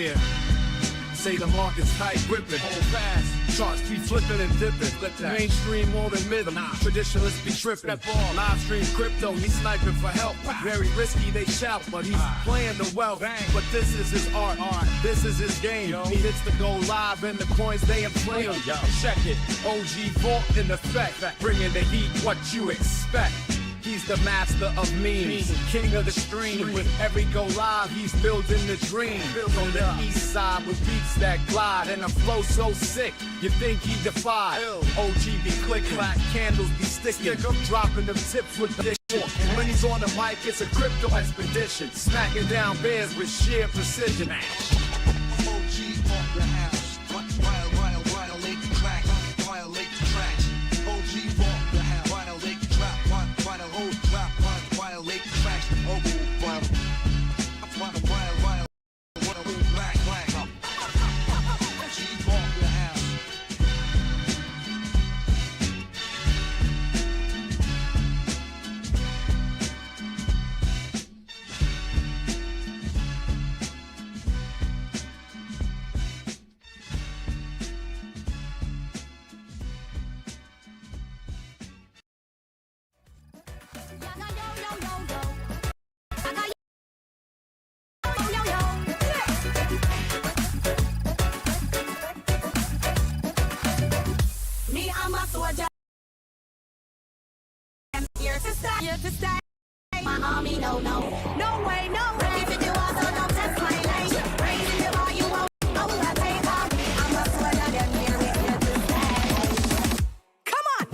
Yeah. Say the market's tight, gripping, hold fast. Charts be flipping and dipping. Flip that. Mainstream more than middle. Traditionalists be tripping. Step on. Live stream crypto, he's sniping for help. Very risky, they shout, but he's playing the wealth. But this is his art. This is his game. He hits the go live and the coins they inflame. Check it. OG Vault in effect. Bringing the heat, what you expect. He's the master of memes, king of the stream. With every go live, he's building the dream. On the east side with beats that glide and a flow so sick, you think he defied. OG be click clack, candles be sticking, dropping them tips with the when he's on the mic, it's a crypto expedition, smacking down bears with sheer precision. OG off the house, violate the track, violate the tracks. OG off the house, violate the trap, violate the tracks. Here to stay. My army, no way, no way. If you do also don't test my lane. Raising the bar, you won't know I take off. I'm a soldier, them here to stay. Come on.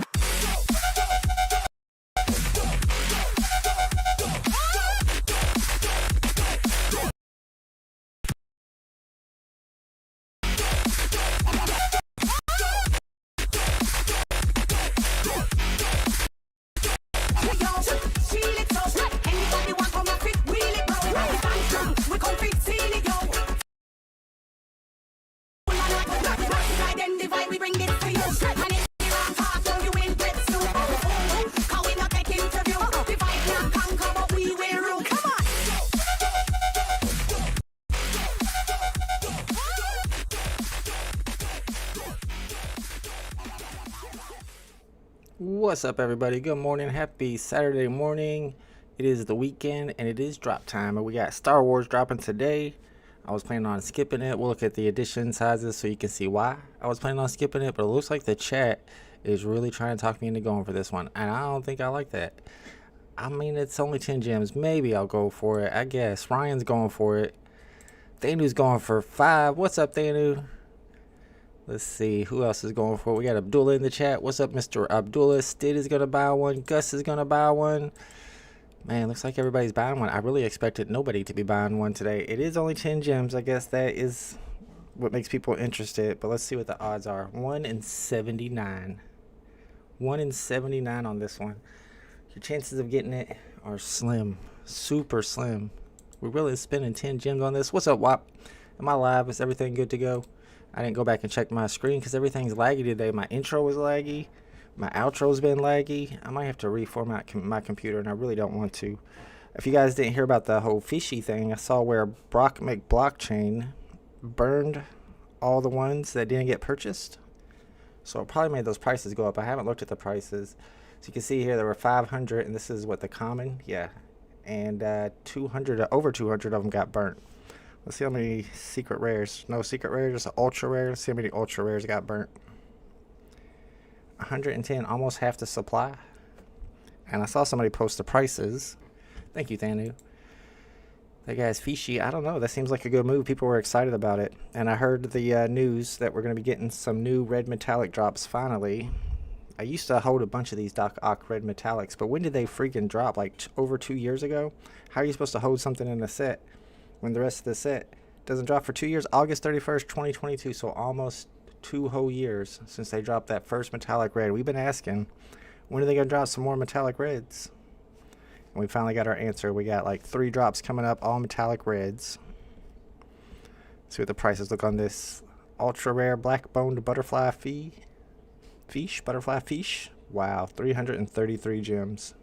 What's up, everybody? Good morning. Happy Saturday morning. It is the weekend and it is drop time, and we got Star Wars dropping today. I was planning on skipping it. We'll look at the edition sizes so you can see why I was planning on skipping it, but it looks like the chat is really trying to talk me into going for this one, and I don't think I like that. I mean, it's only 10 gems. Maybe I'll go for it, I guess. Ryan's going for it. Thanu's going for 5. What's up, Thanu? Let's see who else is going for it. We got Abdullah in the chat. What's up, Mr. Abdullah? Stid is going to buy one. Gus is going to buy one. Man, looks like everybody's buying one. I really expected nobody to be buying one today. It is only 10 gems. I guess that is what makes people interested. But let's see what the odds are. 1 in 79. 1 in 79 on this one. Your chances of getting it are slim. Super slim. We're really spending 10 gems on this. What's up, WAP? Am I live? Is everything good to go? I didn't go back and check my screen because everything's laggy today. My intro was laggy. My outro's been laggy. I might have to reformat my computer, and I really don't want to. If you guys didn't hear about the whole fishy thing, I saw where Brock McBlockchain burned all the ones that didn't get purchased. So it probably made those prices go up. I haven't looked at the prices. So you can see here there were 500, and this is what the common, yeah. And 200, over 200 of them got burnt. Let's see how many secret rares. No secret rares, just ultra rare. Let's see how many ultra rares got burnt. 110, almost half the supply. And I saw somebody post the prices. Thank you, Thanu. That guy's fishy. I don't know. That seems like a good move. People were excited about it. And I heard the news that we're going to be getting some new red metallic drops finally. I used to hold a bunch of these Doc Ock red metallics, but when did they freaking drop? Like over 2 years ago? How are you supposed to hold something in a set when the rest of the set doesn't drop for 2 years? August 31st, 2022, so almost 2 whole years since they dropped that first metallic red. We've been asking, when are they going to drop some more metallic reds? And we finally got our answer. We got like 3 drops coming up, all metallic reds. Let's see what the prices look on this. Ultra rare black boned butterfly butterfly fish. Wow, 333 gems.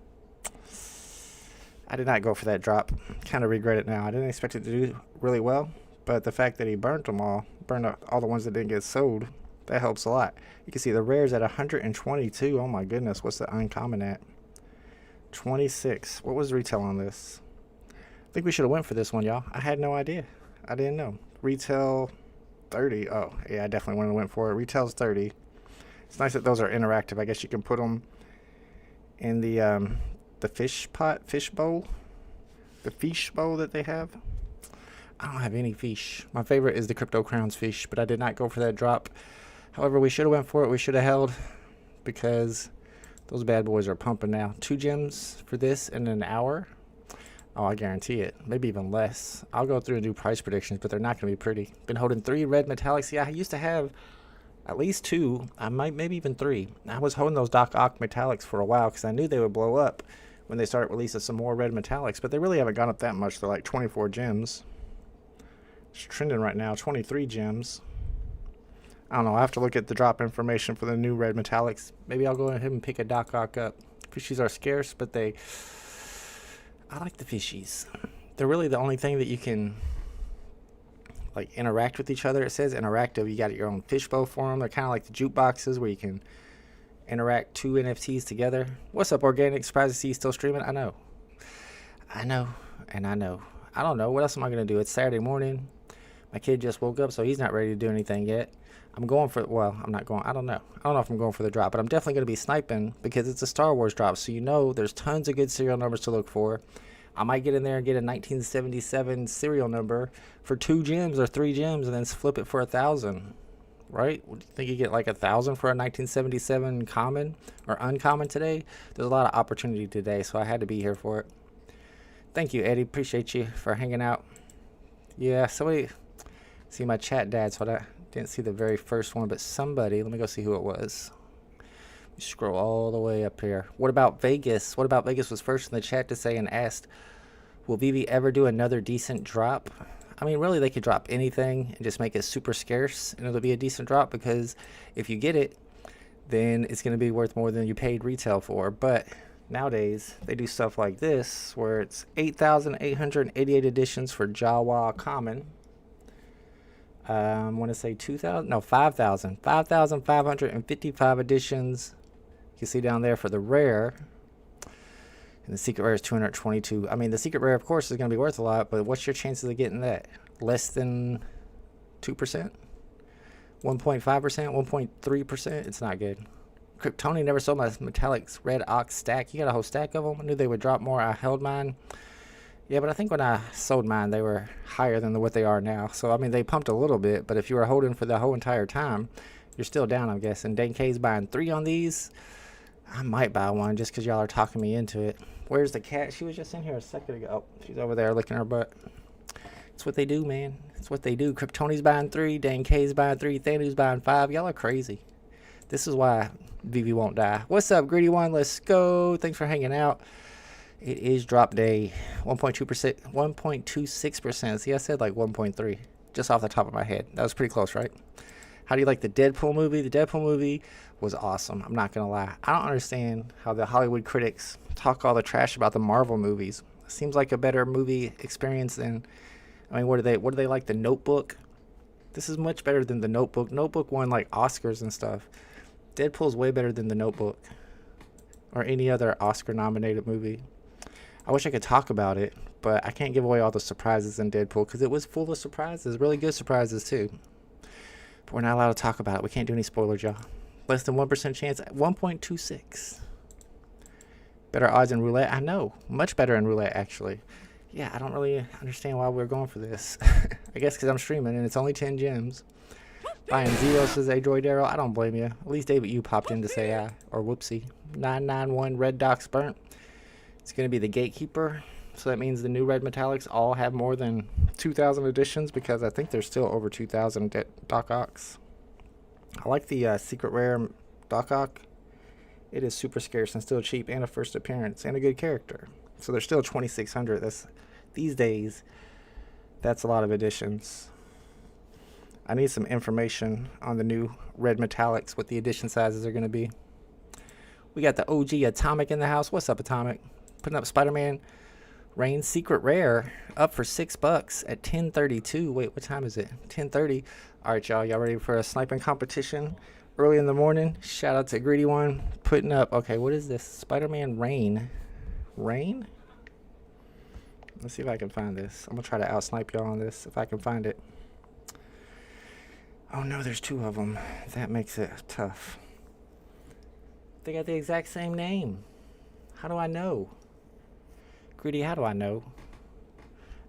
I did not go for that drop. Kind of regret it now. I didn't expect it to do really well, But the fact that he burnt them all, burned up all the ones that didn't get sold, that helps a lot. You can see the rare's at 122. Oh my goodness, what's the uncommon at? 26. What was retail on this? I think we should have went for this one, y'all. I had no idea. I didn't know. Retail 30. Oh, yeah, I definitely would have went for it. Retail's 30. It's nice that those are interactive. I guess you can put them in the fish bowl. The fish bowl that they have. I don't have any fish. My favorite is the Crypto Crowns fish, but I did not go for that drop. However, we should have went for it. We should have held because those bad boys are pumping now. 2 gems for this in an hour. Oh, I guarantee it. Maybe even less. I'll go through and do price predictions, but they're not going to be pretty. Been holding 3 red metallics. Yeah, I used to have at least 2. I might maybe even 3. I was holding those Doc Ock metallics for a while because I knew they would blow up when they start releasing some more red metallics, but they really haven't gone up that much. They're like 24 gems. It's trending right now, 23 gems. I don't know. I have to look at the drop information for the new red metallics. Maybe I'll go ahead and pick a Doc Ock up. Fishies are scarce, but I like the fishies. They're really the only thing that you can like interact with each other. It says interactive. You got your own fishbowl for them. They're kind of like the jukeboxes where you can interact 2 NFTs together. What's up, Organic? Surprised to see you still streaming. I know. And I know. I don't know. What else am I going to do? It's Saturday morning. My kid just woke up, so he's not ready to do anything yet. I'm going for, well, I'm not going, I don't know if I'm going for the drop, but I'm definitely going to be sniping because it's a Star Wars drop. So, you know, there's tons of good serial numbers to look for. I might get in there and get a 1977 serial number for 2 gems or 3 gems and then flip it for 1,000. Right? Would you think you get like 1,000 for a 1977 common or uncommon today? There's a lot of opportunity today, so I had to be here for it. Thank you, Eddie. Appreciate you for hanging out. Yeah, somebody, see my chat dad, so I didn't see the very first one, but somebody, let me go see who it was. Scroll all the way up here. What about Vegas? What about Vegas was first in the chat to say and asked, will VeVe ever do another decent drop? I mean, really, they could drop anything and just make it super scarce, and it'll be a decent drop because if you get it, then it's going to be worth more than you paid retail for. But nowadays, they do stuff like this, where it's 8,888 editions for Jawa Common. I want to say 2,000, no, 5,000. 5,555 editions. You can see down there for the rare. And the secret rare is 222. I mean, the secret rare, of course, is going to be worth a lot, but what's your chances of getting that? Less than 2%? 1.5%? 1.3%? It's not good. Kryptoni never sold my metallics red ox stack. You got a whole stack of them? I knew they would drop more. I held mine. Yeah, but I think when I sold mine, they were higher than what they are now. So, I mean, they pumped a little bit, but if you were holding for the whole entire time, you're still down, I'm guessing. Dan K's buying 3 on these. I might buy one just because y'all are talking me into it. Where's the cat? She was just in here a second ago. Oh, she's over there licking her butt. It's what they do, man. It's what they do. Kryptoni's buying 3. Dan K's buying 3. Thanu's buying 5. Y'all are crazy. This is why VeVe won't die. What's up, Greedy One? Let's go. Thanks for hanging out. It is drop day. 1.2%. 1.26%. See, I said like 1.3. Just off the top of my head. That was pretty close, right? How do you like the Deadpool movie? The Deadpool movie was awesome. I'm not going to lie. I don't understand how the Hollywood critics talk all the trash about the Marvel movies. It seems like a better movie experience than, I mean, what do they like? The Notebook? This is much better than The Notebook. Notebook won like Oscars and stuff. Deadpool's way better than The Notebook or any other Oscar-nominated movie. I wish I could talk about it, but I can't give away all the surprises in Deadpool because it was full of surprises. Really good surprises, too. But we're not allowed to talk about it. We can't do any spoilers, y'all. Less than 1% chance. 1.26. Better odds in roulette. I know. Much better in roulette, actually. Yeah, I don't really understand why we're going for this. I guess because I'm streaming and it's only 10 gems. Buying 0 says Adroid Arrow. I don't blame you. At least David, you popped in to say I. Or whoopsie. 991 Red Doc's burnt. It's going to be the Gatekeeper. So that means the new red metallics all have more than 2,000 editions because I think there's still over 2,000 Doc Ocks. I like the secret rare Doc Ock. It is super scarce and still cheap and a first appearance and a good character. So there's still 2,600. That's these days. That's a lot of editions. I need some information on the new red metallics, what the edition sizes are going to be. We got the OG Atomic in the house. What's up, Atomic? Putting up Spider-Man. Rain Secret Rare up for $6 at 10:32. Wait, what time is it? 10:30. All right, y'all ready for a sniping competition early in the morning? Shout out to Greedy One putting up. Okay, what is this? Spider-Man Rain. Let's see if I can find this. I'm gonna try to outsnipe y'all on this if I can find it. Oh no, there's two of them. That makes it tough. They got the exact same name. How do I know? Greedy, how do I know?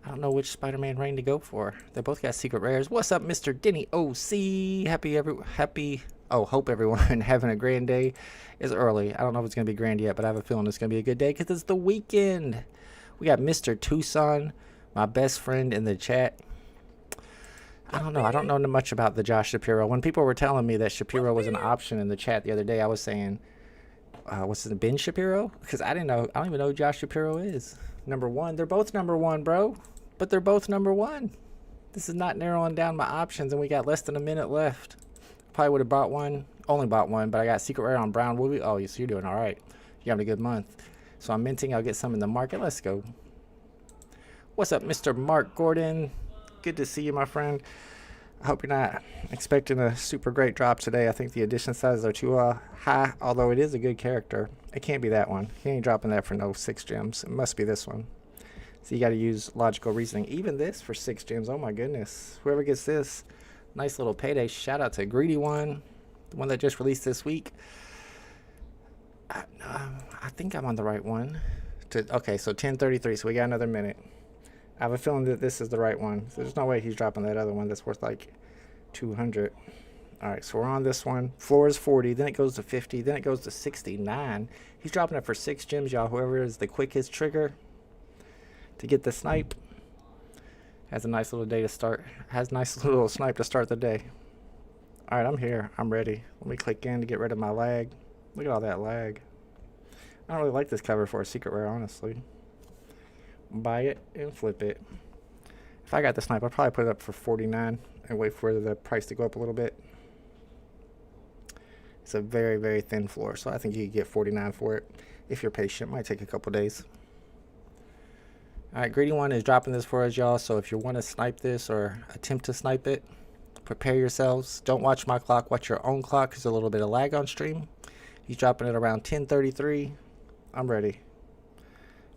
I don't know which Spider-Man Rain to go for. They both got secret rares. What's up, Mr. Denny OC? Hope everyone having a grand day. It's early. I don't know if it's gonna be grand yet, but I have a feeling it's gonna be a good day because it's the weekend. We got Mr. Tucson, my best friend in the chat. I don't know much about the Josh Shapiro. When people were telling me that Shapiro was an option in the chat the other day, I was saying, what's his name, Ben Shapiro? Because I don't even know who Josh Shapiro is. Number one. They're both number one, bro. But they're both number one. This is not narrowing down my options, and we got less than a minute left. Probably would have bought one. Only bought one, but I got secret rare on Brown Wooby. Oh, so you're doing all right. You're having a good month. So I'm minting. I'll get some in the market. Let's go. What's up, Mr. Mark Gordon? Good to see you, my friend. I hope you're not expecting a super great drop today. I think the edition sizes are too high, although it is a good character. It can't be that one. He ain't dropping that for no 6 gems. It must be this one. So you got to use logical reasoning. Even this for 6 gems. Oh my goodness. Whoever gets this, nice little payday. Shout out to Greedy One, the one that just released this week. I think I'm on the right one. Okay, so 10:33. So we got another minute. I have a feeling that this is the right one. So there's no way he's dropping that other one that's worth like 200. All right, so we're on this one. Floor is 40, then it goes to 50, then it goes to 69. He's dropping it for 6 gems, y'all. Whoever is the quickest trigger to get the snipe has a nice little day to start. Has a nice little snipe to start the day. All right, I'm here. I'm ready. Let me click in to get rid of my lag. Look at all that lag. I don't really like this cover for a secret rare, honestly. Buy it and flip it. If I got the snipe, I'd probably put it up for 49 and wait for the price to go up a little bit. It's a very, very thin floor, so I think you could get 49 for it if you're patient. It might take a couple days. All right, Greedy One is dropping this for us, y'all. So if you want to snipe this or attempt to snipe it, prepare yourselves. Don't watch my clock. Watch your own clock. There's a little bit of lag on stream. He's dropping it around 10:33. I'm ready.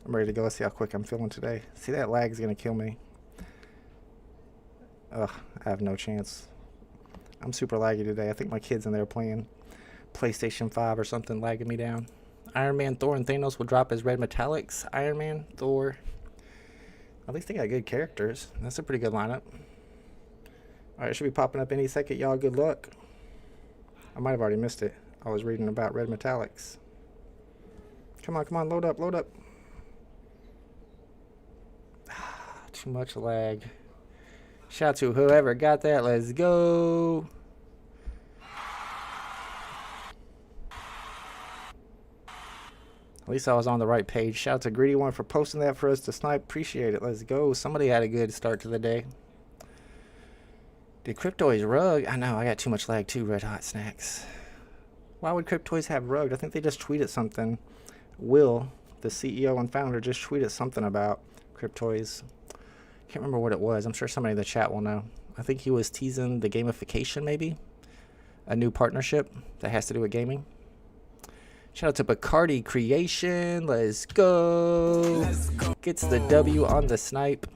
I'm ready to go. Let's see how quick I'm feeling today. See, that lag is going to kill me. Ugh, I have no chance. I'm super laggy today. I think my kid's in there playing PlayStation 5 or something, lagging me down. Iron Man, Thor, and Thanos will drop as red metallics. Iron Man, Thor. At least they got good characters. That's a pretty good lineup. Alright, it should be popping up any second, y'all. Good luck. I might have already missed it. I was reading about red metallics. Come on, load up. Too much lag. Shout out to whoever got that. Let's go. At least I was on the right page. Shout out to Greedy One for posting that for us to snipe. Appreciate it. Let's go. Somebody had a good start to the day. Did Cryptoys rug? I know, I got too much lag too, Red Hot Snacks. Why would Cryptoys have rugged? I think they just tweeted something. Will, the CEO and founder, just tweeted something about Cryptoys. Can't remember what it was. I'm sure somebody in the chat will know. I think he was teasing the gamification, maybe. A new partnership that has to do with gaming. Shout out to Bacardi Creation. Let's go. Gets the W on the snipe.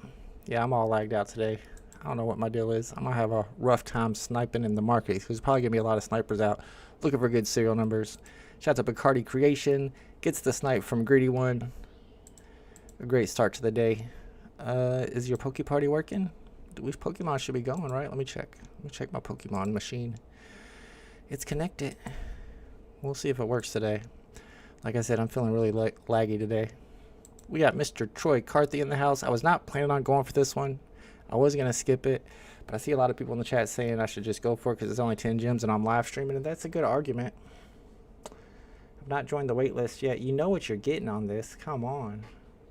Yeah, I'm all lagged out today. I don't know what my deal is. I'm going to have a rough time sniping in the market. There's probably going to be a lot of snipers out looking for good serial numbers. Shout out to Bacardi Creation. Gets the snipe from Greedy One. A great start to the day. Is your Pokeparty working? Which Pokemon should be going, right? Let me check. Let me check my Pokemon machine. It's connected. We'll see if it works today. Like I said, I'm feeling really laggy today. We got Mr. Troy Carthy in the house. I was not planning on going for this one. I was going to skip it, but I see a lot of people in the chat saying I should just go for it because it's only 10 gems and I'm live streaming, and that's a good argument. I've not joined the waitlist yet. You know what you're getting on this. Come on.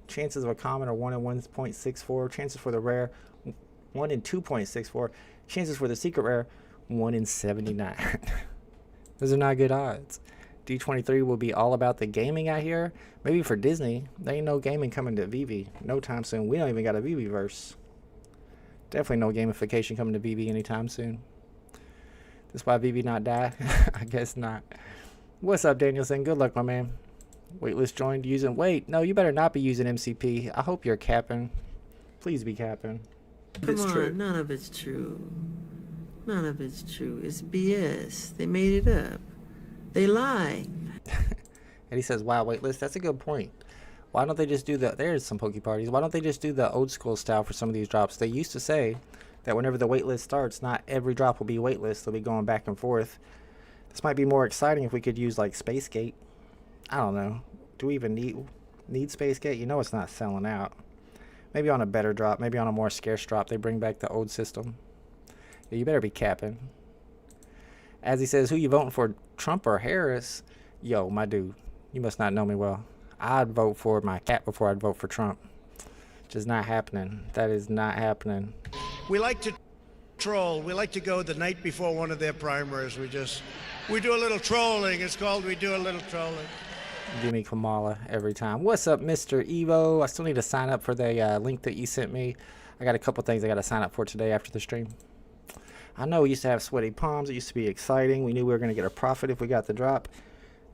Chances of a common are 1 in 1.64. Chances for the rare, 1 in 2.64. Chances for the secret rare, 1 in 79. Those are not good odds. D23 will be all about the gaming out here. Maybe for Disney. There ain't no gaming coming to VeVe no time soon. We don't even got a VeVe verse. Definitely no gamification coming to VeVe anytime soon. That's why VeVe not die? I guess not. What's up, Danielson? Good luck, my man. Waitlist joined using... Wait, no, you better not be using MCP. I hope you're capping. Please be capping. Come on, none of it's true. None of it's true. It's BS. They made it up. They lie. And he says, wow, Waitlist, that's a good point. Why don't they just do the... There's some poke parties. Why don't they just do the old school style for some of these drops? They used to say that whenever the waitlist starts, not every drop will be waitlist. They'll be going back and forth. This might be more exciting if we could use like Space Gate. I don't know. Do we even need Space Gate? You know it's not selling out. Maybe on a better drop. Maybe on a more scarce drop. They bring back the old system. Yeah, you better be capping. As he says, who you voting for, Trump or Harris? Yo, my dude, you must not know me well. I'd vote for my cat before I'd vote for Trump. Just not happening. That is not happening. We like to troll. We like to go the night before one of their primaries. We do a little trolling. It's called we do a little trolling. Give me Kamala every time. What's up, Mr. Evo? I still need to sign up for the link that you sent me. I got a couple things I got to sign up for today after the stream. I know we used to have sweaty palms. It used to be exciting. We knew we were going to get a profit if we got the drop.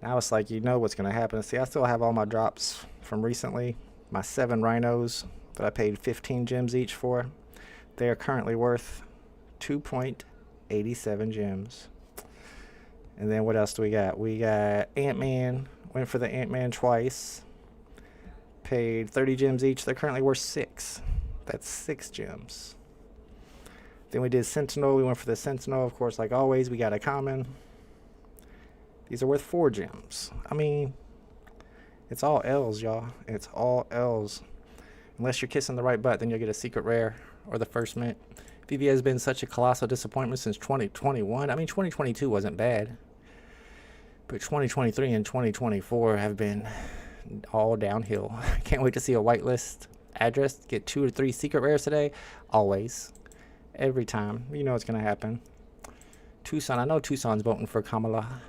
Now it's like, you know what's going to happen. See, I still have all my drops from recently. My 7 rhinos that I paid 15 gems each for. They are currently worth 2.87 gems. And then what else do we got? We got Ant-Man. Went for the Ant-Man twice. Paid 30 gems each. They're currently worth 6. That's 6 gems. Then we did Sentinel. We went for the Sentinel. Of course, like always, we got a common. These are worth 4 gems. I mean, it's all L's, y'all. It's all L's. Unless you're kissing the right butt, then you'll get a secret rare or the first mint. VeVe has been such a colossal disappointment since 2021. I mean, 2022 wasn't bad. But 2023 and 2024 have been all downhill. Can't wait to see a whitelist address. Get 2 or 3 secret rares today. Always. Every time. You know what's going to happen. Tucson. I know Tucson's voting for Kamala.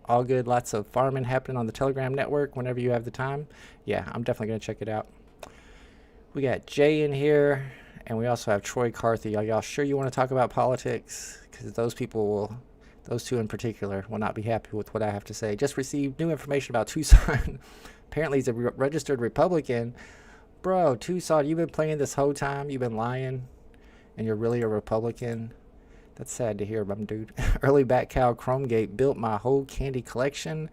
All good. Lots of farming happening on the Telegram network whenever you have the time. Yeah, I'm definitely going to check it out. We got Jay in here. And we also have Troy Carthy. Y'all sure you want to talk about politics? Because those people will... Those two in particular will not be happy with what I have to say. Just received new information about Tucson. Apparently he's a registered Republican. Bro, Tucson, you've been playing this whole time. You've been lying. And you're really a Republican. That's sad to hear, my dude. Early back cow Chromegate built my whole candy collection.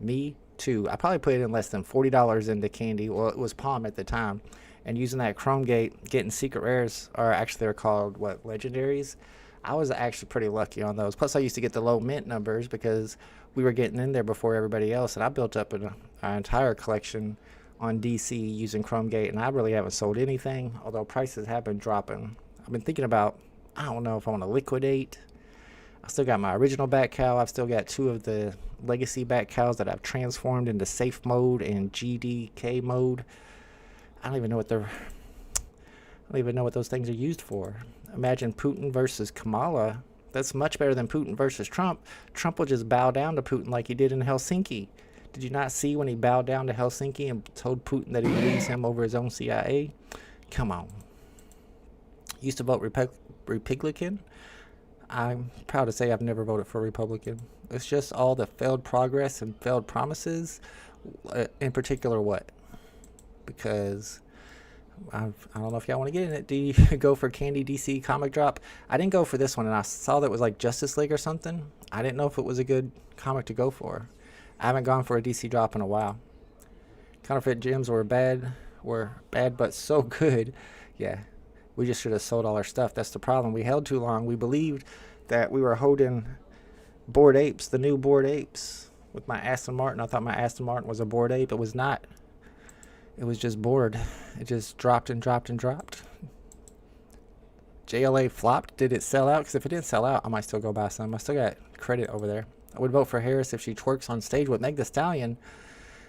Me too. I probably put in less than $40 into candy. Well, it was Palm at the time. And using that Chromegate, getting secret rares, or actually they're called, what, legendaries? I was actually pretty lucky on those. Plus, I used to get the low mint numbers because we were getting in there before everybody else. And I built up an entire collection on DC using Chromegate. And I really haven't sold anything, although prices have been dropping. I've been thinking about, I don't know if I want to liquidate. I still got my original bat cow. I've still got 2 of the legacy bat cows that I've transformed into safe mode and GDK mode. I don't even know what those things are used for. Imagine Putin versus Kamala. That's much better than Putin versus Trump. Trump will just bow down to Putin like he did in Helsinki. Did you not see when he bowed down to Helsinki and told Putin that he believes him over his own CIA? Come on. Used to vote Republican. I'm proud to say I've never voted for Republican. It's just all the failed progress and failed promises. In particular, what? Because... I don't know if y'all want to get in it. Do you go for Candy DC comic drop? I didn't go for this one, and I saw that it was like Justice League or something. I didn't know if it was a good comic to go for. I haven't gone for a DC drop in a while. Counterfeit gems were bad but so good. Yeah, we just should have sold all our stuff. That's the problem. We held too long. We believed that we were holding Bored Apes, the new Bored Apes, with my Aston Martin. I thought my Aston Martin was a Bored Ape. It was not. It was just bored. It just dropped and dropped and dropped. JLA flopped. Did it sell out? Because if it didn't sell out, I might still go buy some. I still got credit over there. I would vote for Harris if she twerks on stage with Meg Thee Stallion.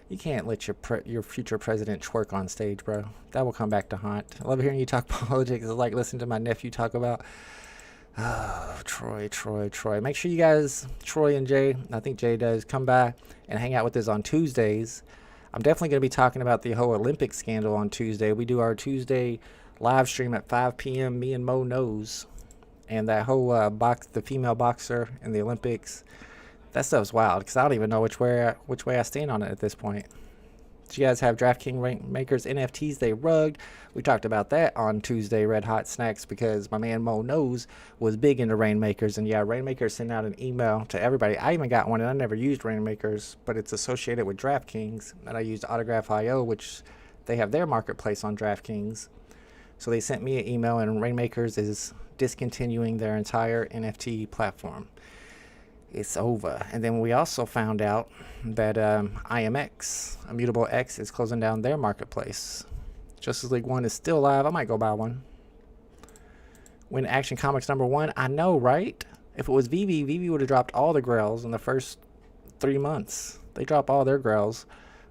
You can't let your future president twerk on stage, bro. That will come back to haunt. I love hearing you talk politics. It's like listening to my nephew talk about Oh, Troy. Make sure you guys, Troy and Jay, I think Jay does, come by and hang out with us on Tuesdays. I'm definitely going to be talking about the whole Olympic scandal on Tuesday. We do our Tuesday live stream at 5 p.m. Me and Mo knows. And that whole the female boxer in the Olympics, that stuff's wild because I don't even know which way I stand on it at this point. So you guys have DraftKings Rainmakers NFTs they rugged. We talked about that on Tuesday Red Hot Snacks because my man Mo Knows was big into Rainmakers. And yeah, Rainmakers sent out an email to everybody. I even got one and I never used Rainmakers, but it's associated with DraftKings. And I used Autograph.io, which they have their marketplace on DraftKings. So they sent me an email and Rainmakers is discontinuing their entire NFT platform. It's over. And then we also found out that IMX, Immutable X, is closing down their marketplace. Justice League 1 is still live. I might go buy one. When Action Comics #1, I know, right? If it was VeVe, VeVe would have dropped all the grails in the first 3 months. They drop all their grails.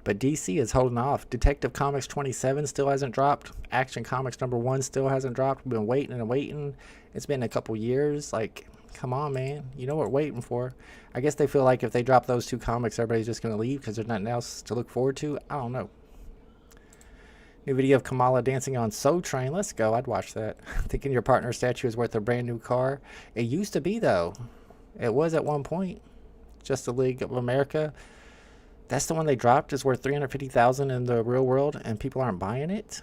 But DC is holding off. Detective Comics 27 still hasn't dropped. Action Comics #1 still hasn't dropped. We've been waiting and waiting. It's been a couple years. Like, come on, man. You know what we're waiting for. I guess they feel like if they drop those 2 comics, everybody's just going to leave because there's nothing else to look forward to. I don't know. New video of Kamala dancing on Soul Train. Let's go. I'd watch that. Thinking your partner's statue is worth a brand new car. It used to be, though. It was at one point. Justice League of America. That's the one they dropped. Is worth $350,000 in the real world, and people aren't buying it.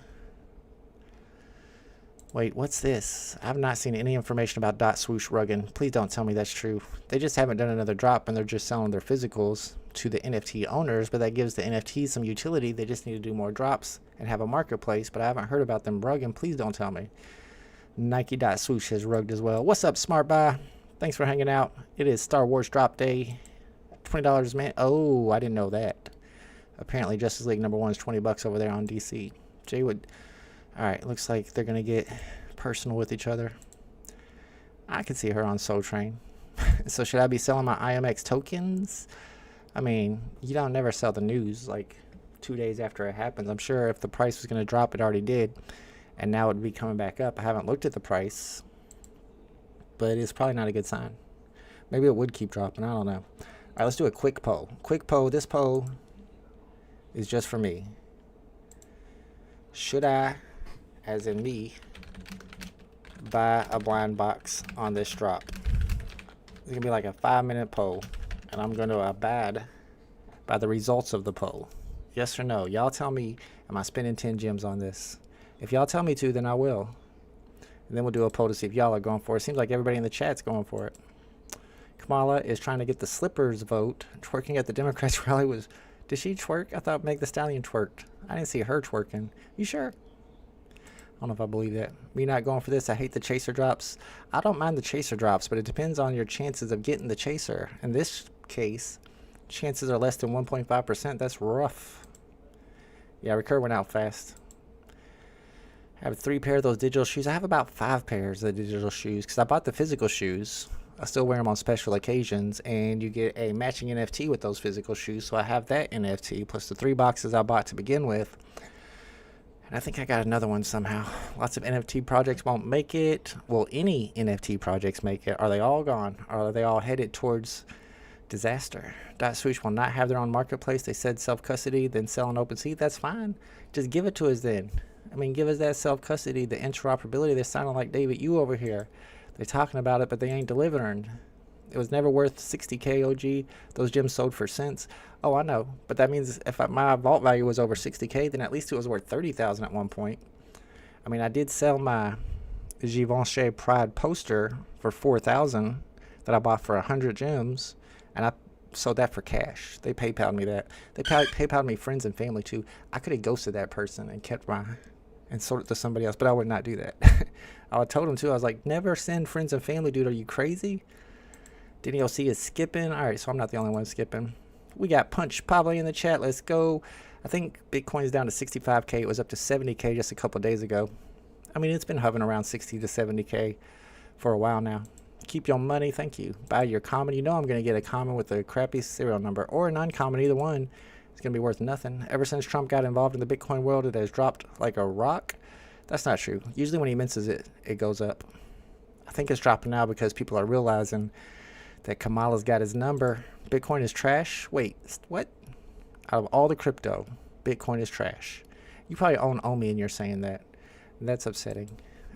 Wait, what's this? I've not seen any information about Dot Swoosh rugging. Please don't tell me that's true. They just haven't done another drop, and they're just selling their physicals to the NFT owners, but that gives the NFTs some utility. They just need to do more drops and have a marketplace, but I haven't heard about them rugging. Please don't tell me. Nike Dot Swoosh has rugged as well. What's up, Smart Buy? Thanks for hanging out. It is Star Wars drop day. $20, man. Oh, I didn't know that. Apparently, Justice League #1 is $20 over there on DC. Jay would. All right, looks like they're gonna get personal with each other. I can see her on Soul Train. So should I be selling my IMX tokens? I mean, you don't never sell the news like 2 days after it happens. I'm sure if the price was gonna drop, it already did, and now it'd be coming back up. I haven't looked at the price, but it's probably not a good sign. Maybe it would keep dropping. I don't know. All right, let's do a quick poll. Quick poll. This poll is just for me. Should I, as in me, buy a blind box on this drop? It's going to be like a 5-minute poll, and I'm going to abide by the results of the poll. Yes or no? Y'all tell me, am I spending 10 gems on this? If y'all tell me to, then I will. And then we'll do a poll to see if y'all are going for it. Seems like everybody in the chat's going for it. Kamala is trying to get the slippers vote. Twerking at the Democrats rally was... Did she twerk? I thought Meg the Stallion twerked. I didn't see her twerking. You sure? I don't know if I believe that. Me not going for this. I hate the chaser drops. I don't mind the chaser drops, but it depends on your chances of getting the chaser. In this case, chances are less than 1.5%. That's rough. Yeah, Recur went out fast. I have 3 pair of those digital shoes. I have about 5 pairs of digital shoes because I bought the physical shoes. I still wear them on special occasions, and you get a matching NFT with those physical shoes. So I have that NFT plus the 3 boxes I bought to begin with. And I think I got another one somehow. Lots of NFT projects won't make it. Will any NFT projects make it? Are they all gone? Are they all headed towards disaster? Dot Swoosh will not have their own marketplace. They said self-custody, then sell on OpenSea. That's fine. Just give it to us then. I mean, give us that self-custody, the interoperability. They're sounding like David Yu over here. They're talking about it, but they ain't delivering. It was never worth 60K OG. Those gems sold for cents. Oh, I know. But that means if my vault value was over 60K, then at least it was worth 30,000 at one point. I mean, I did sell my Givenchy Pride poster for 4,000 that I bought for 100 gems, and I sold that for cash. They PayPal'd me that. They PayPal'd me friends and family too. I could have ghosted that person and kept and sold it to somebody else, but I would not do that. I told him too. I was like, never send friends and family, dude. Are you crazy? Didn't you see is skipping? All right, so I'm not the only one skipping. We got Punch probably in the chat. Let's go. I think Bitcoin's down to 65K. It was up to 70K just a couple days ago. I mean, it's been hovering around 60 to 70K for a while now. Keep your money. Thank you. Buy your common. You know I'm going to get a common with a crappy serial number or a non-common. Either one. It's going to be worth nothing. Ever since Trump got involved in the Bitcoin world, it has dropped like a rock. That's not true. Usually when he minces it, it goes up. I think it's dropping now because people are realizing that Kamala's got his number. Bitcoin is trash. Wait, what? Out of all the crypto, Bitcoin is trash. You probably own Omi and you're saying that. That's upsetting.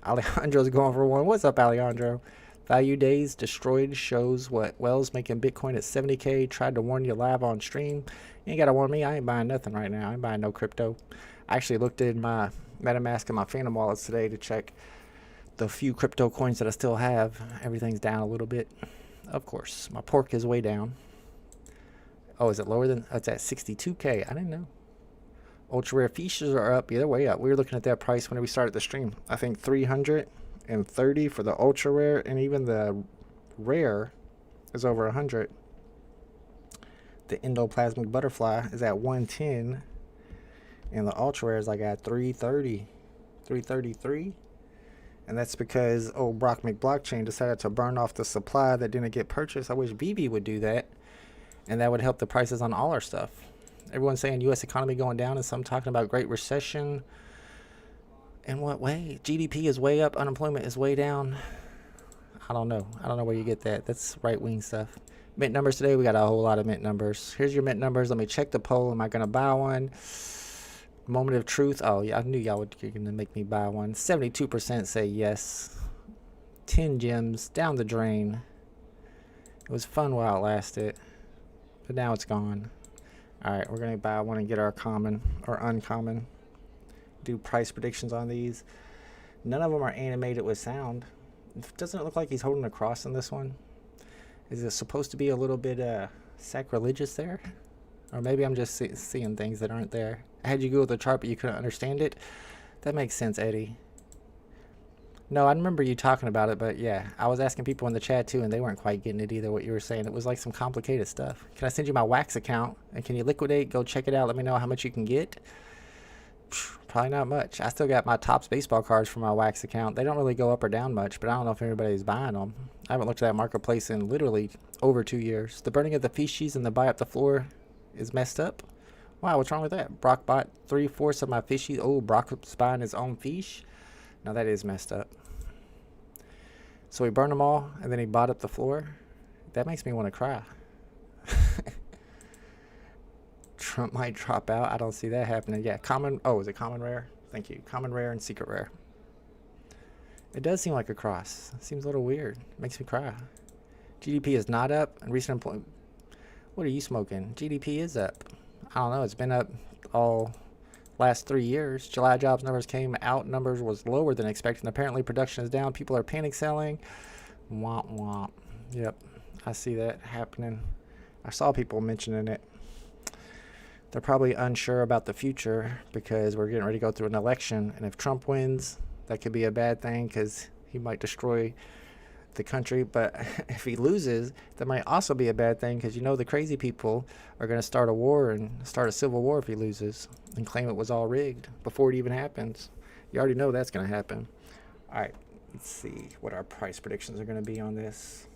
Alejandro's going for one. What's up, Alejandro? Value days destroyed shows what Wells making Bitcoin at 70K. Tried to warn you live on stream. You ain't got to warn me. I ain't buying nothing right now. I ain't buying no crypto. I actually looked in my MetaMask and my Phantom wallets today to check the few crypto coins that I still have. Everything's down a little bit. Of course. My pork is way down. Oh, is it lower than... Oh, it's at 62K. I didn't know. Ultra rare fishies are up. Yeah, they're way up. We were looking at that price when we started the stream. I think 330 for the ultra rare, and even the rare is over 100. The endoplasmic butterfly is at 110, and the ultra rare is like at 330, 333. And that's because old Brock McBlockchain decided to burn off the supply that didn't get purchased. I wish VeVe would do that, and that would help the prices on all our stuff. Everyone's saying U.S. economy going down, and some talking about Great Recession. In what way? GDP is way up, unemployment is way down. I don't know. I don't know where you get that. That's right-wing stuff. Mint numbers today, we got a whole lot of mint numbers. Here's your mint numbers. Let me check the poll. Am I going to buy one? Moment of truth. Oh, yeah, I knew y'all were going to make me buy one. 72% say yes. 10 gems down the drain. It was fun while it lasted, but now it's gone. All right, we're going to buy one and get our common or uncommon. Do price predictions on these. None of them are animated with sound. Doesn't it look like he's holding a cross in this one? Is it supposed to be a little bit sacrilegious there? Or maybe I'm just seeing things that aren't there. I had you Google the chart, but you couldn't understand it. That makes sense, Eddie. No, I remember you talking about it, but yeah, I was asking people in the chat too, and they weren't quite getting it either, what you were saying. It was like some complicated stuff. Can I send you my Wax account? And can you liquidate? Go check it out. Let me know how much you can get. Probably not much. I still got my Topps baseball cards from my Wax account. They don't really go up or down much, but I don't know if anybody's buying them. I haven't looked at that marketplace in literally over 2 years. The burning of the fishies and the buy up the floor is messed up. Wow, what's wrong with that? Brock bought 3/4 of my fishies. Oh, Brock's buying his own fish. Now that is messed up. So he burned them all, and then he bought up the floor. That makes me want to cry. Trump might drop out. I don't see that happening. Yeah, common. Oh, is it common rare? Thank you. Common rare and secret rare. It does seem like a cross. It seems a little weird. Makes me cry. GDP is not up, and recent employment. What are you smoking? GDP is up. I don't know. It's been up all last 3 years. July jobs numbers came out. Numbers was lower than expected. Apparently production is down. People are panic selling. Womp womp. Yep, I see that happening. I saw people mentioning it. They're probably unsure about the future because we're getting ready to go through an election. And if Trump wins, that could be a bad thing because he might destroy the country. But if he loses, that might also be a bad thing because, you know, the crazy people are going to start a war and start a civil war if he loses and claim it was all rigged before it even happens. You already know that's going to happen. All right, let's see what our price predictions are going to be on this.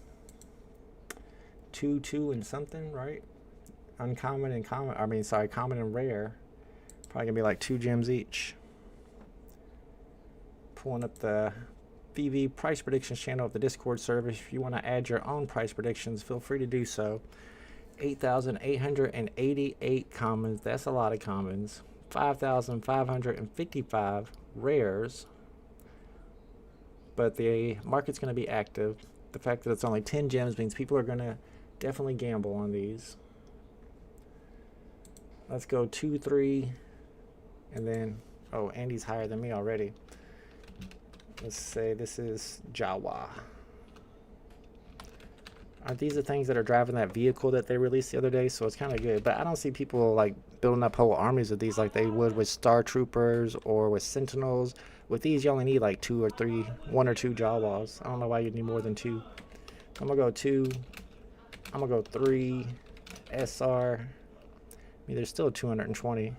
2 and something, right? Uncommon and common. I mean, sorry, common and rare. Probably going to be like 2 gems each. Pulling up the VeVe price predictions channel of the Discord server. If you want to add your own price predictions, feel free to do so. 8,888 commons. That's a lot of commons. 5,555 rares. But the market's going to be active. The fact that it's only 10 gems means people are going to definitely gamble on these. Let's go 2, 3, and then, oh, Andy's higher than me already. Let's say this is Jawa. Aren't these the things that are driving that vehicle that they released the other day? So it's kind of good. But I don't see people like building up whole armies of these like they would with Star Troopers or with Sentinels. With these, you only need like 2 or 3, 1 or 2 Jawas. I don't know why you'd need more than 2. I'm going to go 2. I'm going to go 3. SR. I mean, there's still 220.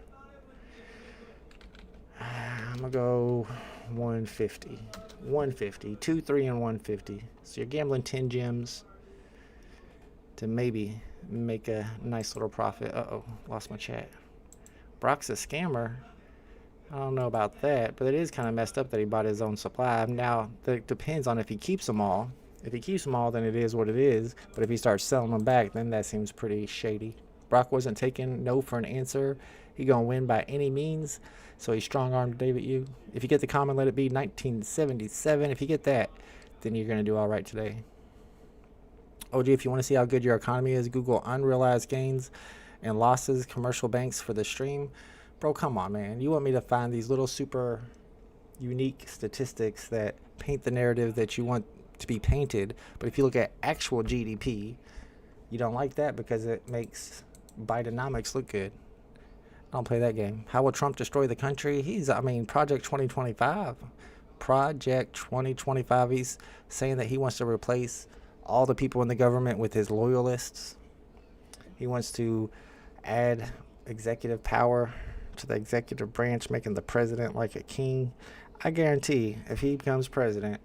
I'm going to go 150. 150. 2, 3, and 150. So you're gambling 10 gems to maybe make a nice little profit. Uh-oh, lost my chat. Brock's a scammer. I don't know about that, but it is kind of messed up that he bought his own supply. Now, it depends on if he keeps them all. If he keeps them all, then it is what it is. But if he starts selling them back, then that seems pretty shady. Brock wasn't taking no for an answer. He gonna win by any means. So he strong-armed David Yu. If you get the comment, let it be 1977. If you get that, then you're gonna do all right today. OG, if you want to see how good your economy is, Google unrealized gains and losses, commercial banks for the stream. Bro, come on, man. You want me to find these little super unique statistics that paint the narrative that you want to be painted, but if you look at actual GDP, you don't like that because it makes Bidenomics look good. I don't play that game. How will Trump destroy the country? Project 2025. Project 2025. He's saying that he wants to replace all the people in the government with his loyalists. He wants to add executive power to the executive branch, making the president like a king. I guarantee if he becomes president,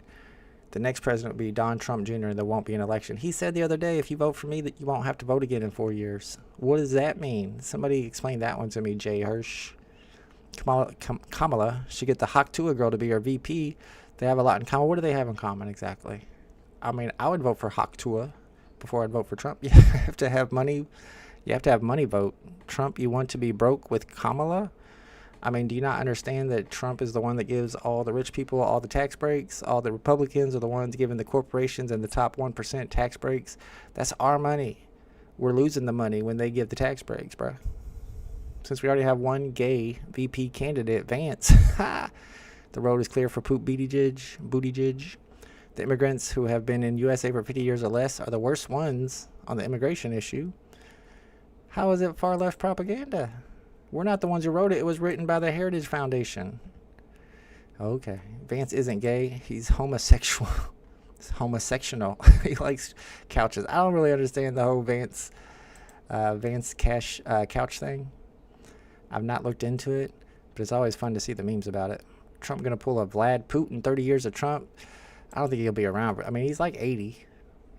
the next president will be Donald Trump Jr. and there won't be an election. He said the other day, if you vote for me, that you won't have to vote again in 4 years. What does that mean? Somebody explain that one to me, Jay Hirsch. Kamala should get the Haktua girl to be her VP. They have a lot in common. What do they have in common exactly? I would vote for Haktua before I'd vote for Trump. You have to have money. You have to have money vote. Trump, you want to be broke with Kamala? Do you not understand that Trump is the one that gives all the rich people all the tax breaks? All the Republicans are the ones giving the corporations and the top 1% tax breaks. That's our money. We're losing the money when they give the tax breaks, bro. Since we already have one gay VP candidate, Vance, the road is clear for Poop Buttigieg. The immigrants who have been in USA for 50 years or less are the worst ones on the immigration issue. How is it far left propaganda? We're not the ones who wrote it. It was written by the Heritage Foundation. Okay. Vance isn't gay. He's homosexual. He's homosexual. He likes couches. I don't really understand the whole Vance couch thing. I've not looked into it, but it's always fun to see the memes about it. Trump going to pull a Vlad Putin, 30 years of Trump? I don't think he'll be around. He's like 80.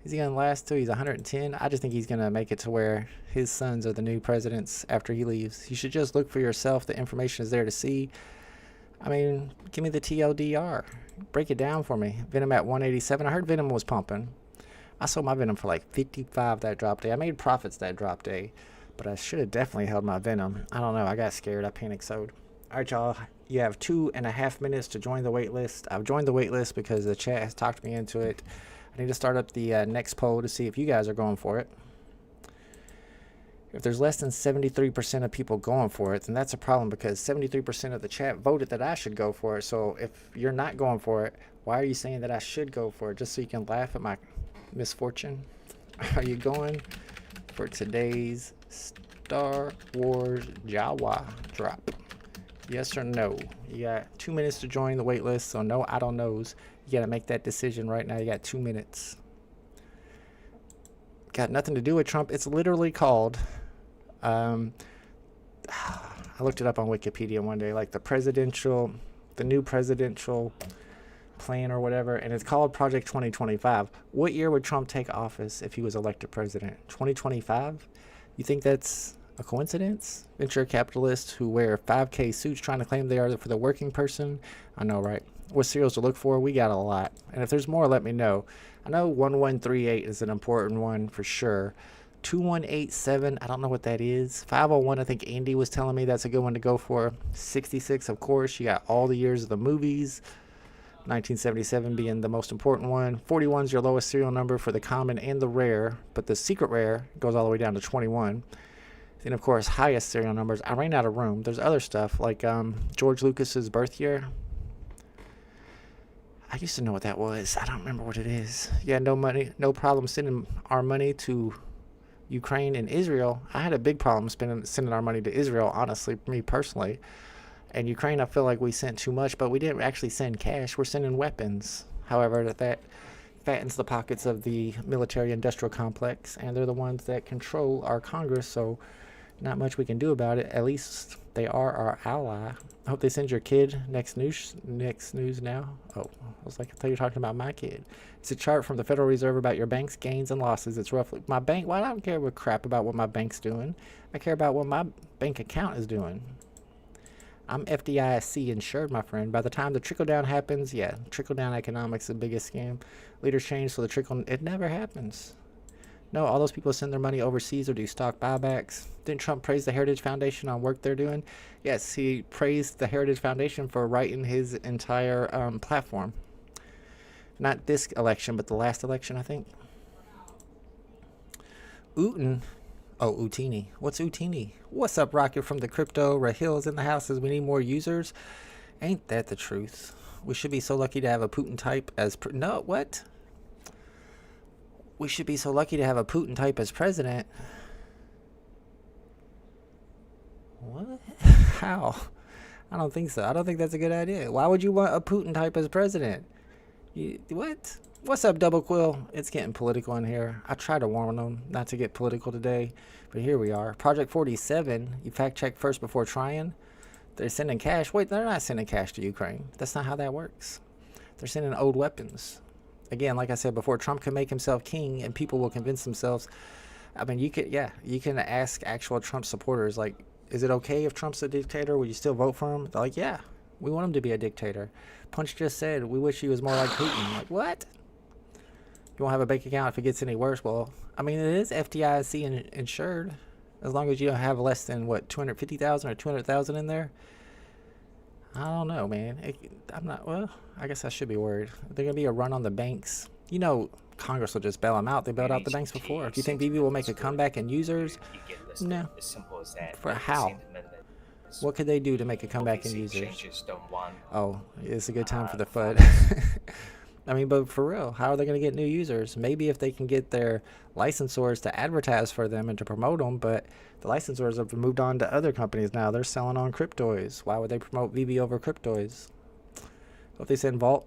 Is he going to last till he's 110? I just think he's going to make it to where his sons are the new presidents after he leaves. You should just look for yourself. The information is there to see. Give me the TLDR. Break it down for me. Venom at 187. I heard Venom was pumping. I sold my Venom for like 55 that drop day. I made profits that drop day, but I should have definitely held my Venom. I don't know. I got scared. I panic sold. All right, y'all. You have 2.5 minutes to join the waitlist. I've joined the waitlist because the chat has talked me into it. I need to start up the next poll to see if you guys are going for it. If there's less than 73% of people going for it, then that's a problem because 73% of the chat voted that I should go for it. So if you're not going for it, why are you saying that I should go for it? Just so you can laugh at my misfortune? Are you going for today's Star Wars Jawa drop? Yes or no? You got 2 minutes to join the waitlist, so no I don't knows. You got to make that decision right now. You got 2 minutes. Got nothing to do with Trump. It's literally called, I looked it up on Wikipedia one day, like the new presidential plan or whatever, and it's called Project 2025. What year would Trump take office if he was elected president? 2025? You think that's a coincidence? Venture capitalists who wear 5K suits trying to claim they are for the working person? I know, right? What serials to look for? We got a lot. And if there's more, let me know. I know 1138 is an important one for sure. 2187, I don't know what that is. 501, I think Andy was telling me that's a good one to go for. 66, of course, you got all the years of the movies. 1977 being the most important one. 41 is your lowest serial number for the common and the rare, but the secret rare goes all the way down to 21. Then, of course, highest serial numbers. I ran out of room. There's other stuff like George Lucas's birth year. I used to know what that was. I don't remember what it is. Yeah, no money, no problem sending our money to Ukraine and Israel. I had a big problem sending our money to Israel, honestly, me personally. And Ukraine, I feel like we sent too much, but we didn't actually send cash. We're sending weapons. However, that fattens the pockets of the military-industrial complex, and they're the ones that control our Congress, so not much we can do about it. At least they are our ally. I hope they send your kid next news now. Oh, I was like, I thought you were talking about my kid. It's a chart from the Federal Reserve about your bank's gains and losses. It's roughly my bank. Well, I don't care what crap about what my bank's doing. I care about what my bank account is doing. I'm FDIC insured, my friend. By the time the trickle down happens, yeah, trickle down economics is the biggest scam. Leaders change, so the trickle, it never happens. No, all those people send their money overseas or do stock buybacks. Didn't Trump praise the Heritage Foundation on work they're doing? Yes, he praised the Heritage Foundation for writing his entire platform. Not this election, but the last election, I think. Ootin. Oh, Utini. What's Utini? What's up, Rocket from the crypto? Rahil's in the house says we need more users. Ain't that the truth? We should be so lucky to have a Putin type as... No, what? We should be so lucky to have a Putin type as president. What? How? I don't think so. I don't think that's a good idea. Why would you want a Putin type as president? What? What's up, Double Quill? It's getting political in here. I tried to warn them not to get political today, but here we are. Project 47. You fact check first before trying. They're sending cash. Wait, they're not sending cash to Ukraine. That's not how that works. They're sending old weapons. Again, like I said before, Trump can make himself king and people will convince themselves. I mean, you can ask actual Trump supporters, like, is it okay if Trump's a dictator? Will you still vote for him? They're like, yeah, we want him to be a dictator. Punch just said, we wish he was more like Putin. Like, what? You won't have a bank account if it gets any worse. Well, I mean, it is FDIC insured. As long as you don't have less than, what, 250,000 or 200,000 in there? I don't know, man. I'm not, well, I guess I should be worried. They're going to be a run on the banks. You know, Congress will just bail them out. They bailed out the banks before. Do you think VeVe will make a comeback in users? No. For how? What could they do to make a comeback in users? Oh, it's a good time for the FUD. I mean, but for real, how are they going to get new users? Maybe if they can get their licensors to advertise for them and to promote them, but the licensors have moved on to other companies now. They're selling on Cryptoys. Why would they promote VeVe over Cryptoys? Hope they send Vault.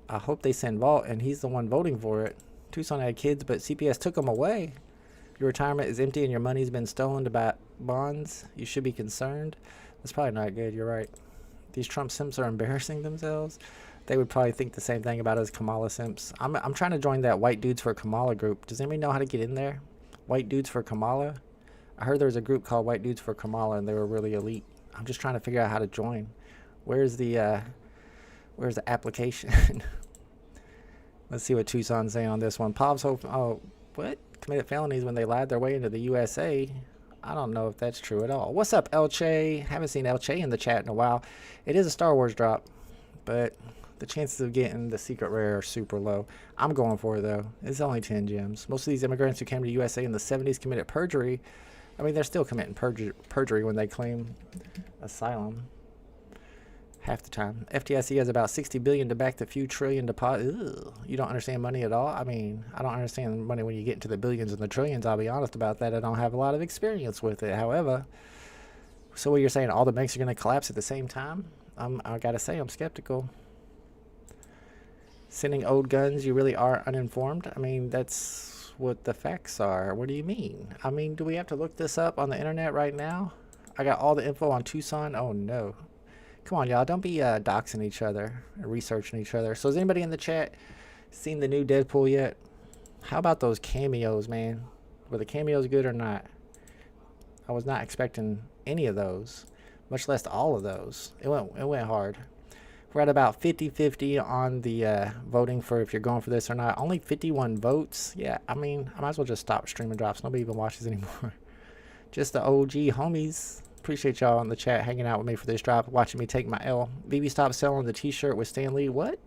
I hope they send Vault, and he's the one voting for it. Tucson had kids, but CPS took them away. Your retirement is empty and your money's been stolen to buy bonds. You should be concerned. That's probably not good. You're right. These Trump simps are embarrassing themselves. They would probably think the same thing about us Kamala simps. I'm trying to join that White Dudes for Kamala group. Does anybody know how to get in there? White Dudes for Kamala? I heard there was a group called White Dudes for Kamala and they were really elite. I'm just trying to figure out how to join. Where's the application? Let's see what Tucson's saying on this one. Pov's hope. Oh, what? Committed felonies when they lied their way into the USA. I don't know if that's true at all. What's up, Elche? Haven't seen Elche in the chat in a while. It is a Star Wars drop, but the chances of getting the secret rare are super low. I'm going for it, though. It's only 10 gems. Most of these immigrants who came to the USA in the 70s committed perjury. I mean, they're still committing perjury when they claim asylum. Half the time. FDIC has about $60 billion to back the few trillion deposit. You don't understand money at all? I mean, I don't understand money when you get into the billions and the trillions. I'll be honest about that. I don't have a lot of experience with it. However, so what you're saying, all the banks are going to collapse at the same time? I got to say, I'm skeptical. Sending old guns, you really are uninformed? I mean, that's what the facts are. What do you mean? I mean, do we have to look this up on the internet right now? I got all the info on Tucson. Oh, no. Come on, y'all. Don't be doxing each other and researching each other. So has anybody in the chat seen the new Deadpool yet? How about those cameos, man? Were the cameos good or not? I was not expecting any of those, much less all of those. It went hard. We're at about 50-50 on the voting for if you're going for this or not. Only 51 votes. Yeah, I mean, I might as well just stop streaming drops. Nobody even watches anymore. Just the OG homies. Appreciate y'all in the chat hanging out with me for this drop, watching me take my L. VeVe stopped selling the t-shirt with Stan Lee. What?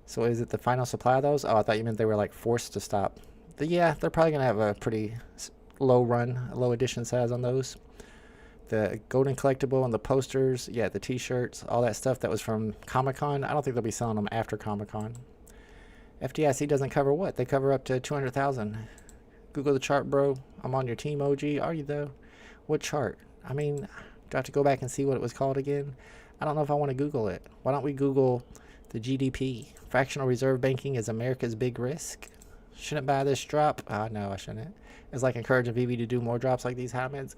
So is it the final supply of those? Oh, I thought you meant they were like forced to stop. Yeah, they're probably going to have a pretty low run, low edition size on those. The golden collectible and the posters, yeah, the t-shirts, all that stuff that was from Comic-Con. I don't think they'll be selling them after Comic-Con. FDIC doesn't cover what? They cover up to 200,000. Google the chart, bro. I'm on your team, OG. Are you, though? What chart? I mean, do I have to go back and see what it was called again? I don't know if I want to Google it. Why don't we Google the GDP? Fractional reserve banking is America's big risk. Shouldn't buy this drop. No, I shouldn't. It's like encouraging VeVe to do more drops like these Hotmids.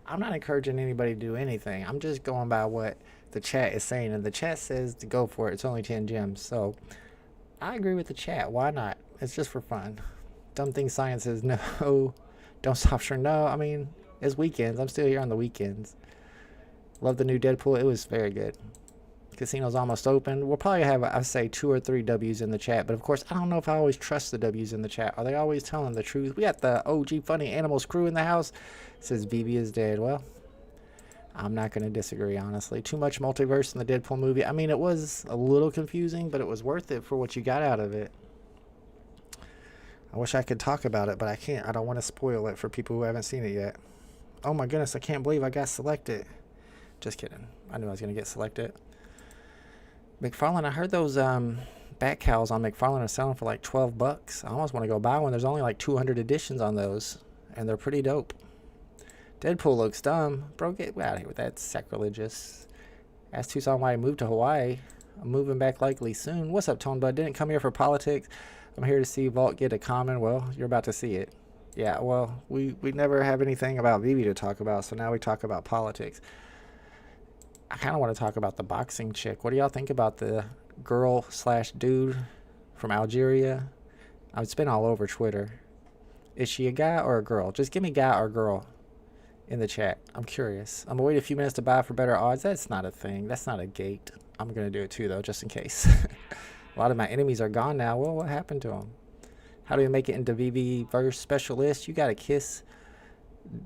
I'm not encouraging anybody to do anything. I'm just going by what the chat is saying. And the chat says to go for it. It's only 10 gems. So I agree with the chat. Why not? It's just for fun. Dumb thing science says no. Don't stop streaming. No, I mean, it's weekends. I'm still here on the weekends. Love the new Deadpool. It was very good. Casino's almost open. We'll probably have, I'd say, 2 or 3 W's in the chat. But, of course, I don't know if I always trust the W's in the chat. Are they always telling the truth? We got the OG Funny Animals crew in the house. It says VeVe is dead. Well, I'm not going to disagree, honestly. Too much multiverse in the Deadpool movie. I mean, it was a little confusing, but it was worth it for what you got out of it. I wish I could talk about it, but I can't. I don't want to spoil it for people who haven't seen it yet. Oh, my goodness. I can't believe I got selected. Just kidding. I knew I was going to get selected. McFarlane, I heard those bat cows on McFarlane are selling for like $12. I almost want to go buy one. There's only like 200 editions on those, and they're pretty dope. Deadpool looks dumb. Bro, get out of here with that. Sacrilegious. Asked Tucson why he moved to Hawaii. I'm moving back likely soon. What's up, Tone Bud? Didn't come here for politics. I'm here to see Vault get a common. Well, you're about to see it. Yeah, well, we never have anything about VeVe to talk about, so now we talk about politics. I kind of want to talk about the boxing chick. What do y'all think about the girl/dude from Algeria? It's been all over Twitter. Is she a guy or a girl? Just give me guy or girl in the chat. I'm curious. I'm going to wait a few minutes to buy for better odds. That's not a thing. That's not a gate. I'm going to do it too, though, just in case. A lot of my enemies are gone now. Well, what happened to them? How do we make it into VeVe verse specialist? You got to kiss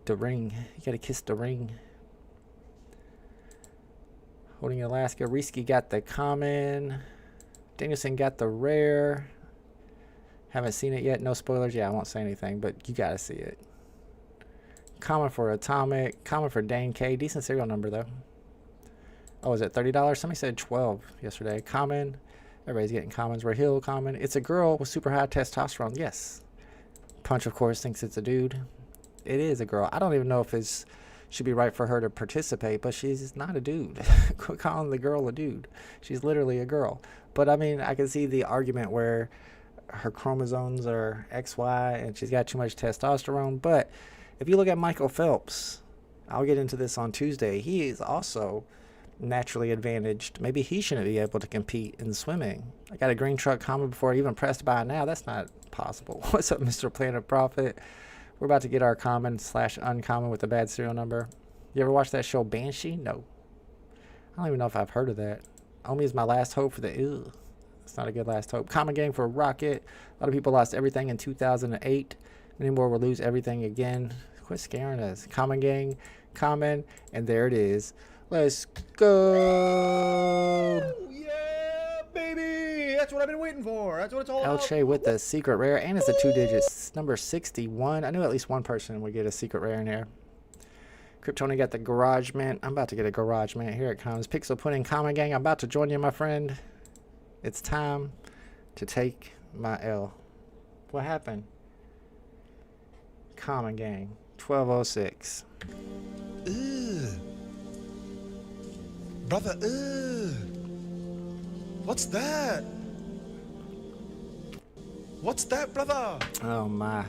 the ring. You got to kiss the ring. Holding Alaska. Risky got the common. Danielson got the rare. Haven't seen it yet. No spoilers. Yeah, I won't say anything, but you got to see it. Common for Atomic. Common for Dane K. Decent serial number, though. Oh, is it $30? Somebody said 12 yesterday. Common. Everybody's getting commons. Rahil common. It's a girl with super high testosterone. Yes. Punch, of course, thinks it's a dude. It is a girl. I don't even know if it's should be right for her to participate, but she's not a dude. Quit calling the girl a dude. She's literally a girl. But, I mean, I can see the argument where her chromosomes are XY and she's got too much testosterone. But if you look at Michael Phelps, I'll get into this on Tuesday, he is also naturally advantaged. Maybe he shouldn't be able to compete in swimming. I got a green truck comment before I even pressed buy now. That's not possible. What's up, Mr. Planet Profit? We're about to get our common/uncommon with a bad serial number. You ever watch that show Banshee? No. I don't even know if I've heard of that. Omi is my last hope for the... Ew. It's not a good last hope. Common game for Rocket. A lot of people lost everything in 2008. Many more will lose everything again. Quit scaring us. Common gang. Common. And there it is. Let's go. Yeah, baby. That's what I've been waiting for. That's what it's all about. Elche with the secret rare, and it's a 2 digits. Number 61. I knew at least one person would get a secret rare in here. Kryptoni got the Garage Mint. I'm about to get a Garage Mint. Here it comes. Pixel Pudding Common Gang. I'm about to join you, my friend. It's time to take my L. What happened? Common Gang. 1206. Ugh. Brother, ugh. What's that? What's that, brother? Oh my.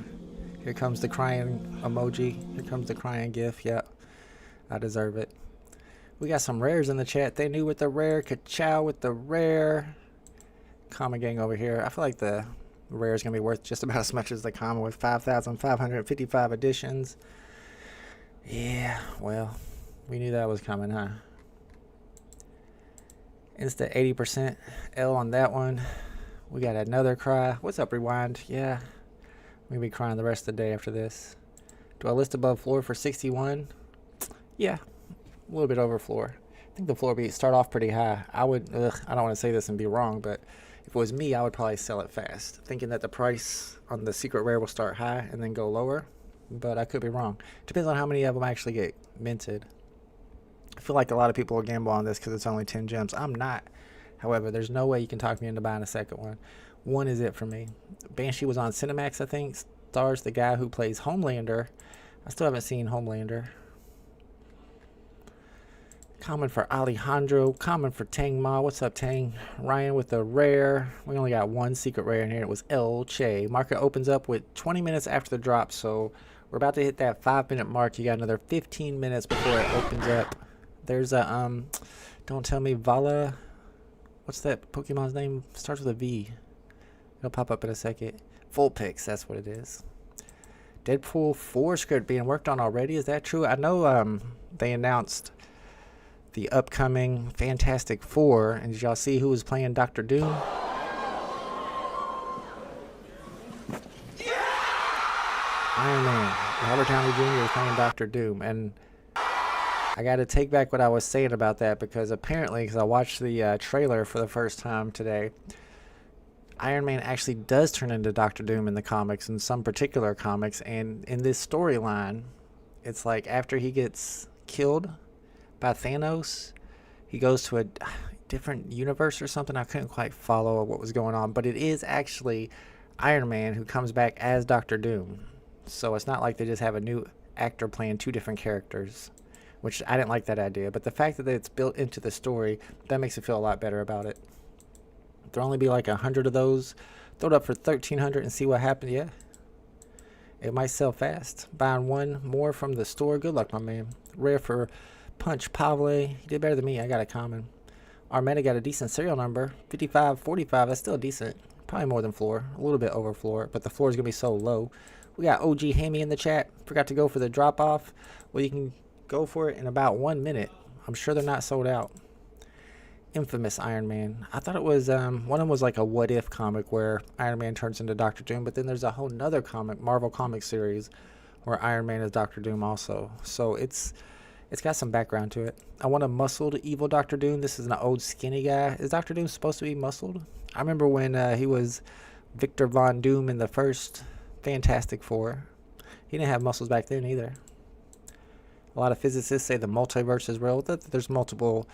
Here comes the crying emoji. Here comes the crying gif. Yep. I deserve it. We got some rares in the chat. They knew with the rare. Ka-chow with the rare. Common Gang over here. I feel like the rare is going to be worth just about as much as the common with 5,555 editions. Yeah, well, we knew that was coming, huh? It's the 80% L on that one. We got another cry. What's up, Rewind? Yeah, we're going to be crying the rest of the day after this. Do I list above floor for 61? Yeah, a little bit over floor. I think the floor beat start off pretty high. I don't want to say this and be wrong, but if it was me, I would probably sell it fast, thinking that the price on the secret rare will start high and then go lower, but I could be wrong. Depends on how many of them actually get minted. I feel like a lot of people will gamble on this because it's only 10 gems. I'm not. However, there's no way you can talk me into buying a second one. One is it for me. Banshee was on Cinemax, I think. Stars the guy who plays Homelander. I still haven't seen Homelander. Common for Alejandro. Common for Tang Ma. What's up, Tang? Ryan with the rare. We only got one secret rare in here. It was El Che. Market opens up with 20 minutes after the drop, so we're about to hit that 5-minute mark. You got another 15 minutes before it opens up. There's a, don't tell me, Vala. What's that Pokemon's name? Starts with a V. It'll pop up in a second. Vulpix, that's what it is. Deadpool 4 script being worked on already. Is that true? I know they announced the upcoming Fantastic Four. And did y'all see who was playing Dr. Doom? Iron Man. Robert Downey Jr. is playing Dr. Doom. And I got to take back what I was saying about that, because apparently, because I watched the trailer for the first time today, Iron Man actually does turn into Dr. Doom in the comics, in some particular comics. And in this storyline, it's like after he gets killed by Thanos, he goes to a different universe or something. I couldn't quite follow what was going on, but it is actually Iron Man who comes back as Dr. Doom. So it's not like they just have a new actor playing two different characters, which I didn't like that idea. But the fact that it's built into the story, that makes it feel a lot better about it. There'll only be like 100 of those. Throw it up for 1,300 and see what happens. Yeah, it might sell fast. Buying one more from the store. Good luck, my man. Rare for Punch Pavle. He did better than me. I got a common. Armetta got a decent serial number. 5545. That's still decent. Probably more than floor. A little bit over floor. But the floor is going to be so low. We got OG Hammy in the chat. Forgot to go for the drop off. Well, you can go for it in about 1 minute. I'm sure they're not sold out. Infamous Iron Man. I thought it was one of them was like a what if comic where Iron Man turns into Dr. Doom, but then there's a whole nother comic, Marvel comic series, where Iron Man is Dr. Doom also. So it's got some background to it. I want a muscled evil Dr. Doom. This is an old skinny guy. Is Dr. Doom supposed to be muscled? I remember when he was Victor Von Doom in the first Fantastic Four. He didn't have muscles back then either. A lot of physicists say the multiverse is real. There's multiple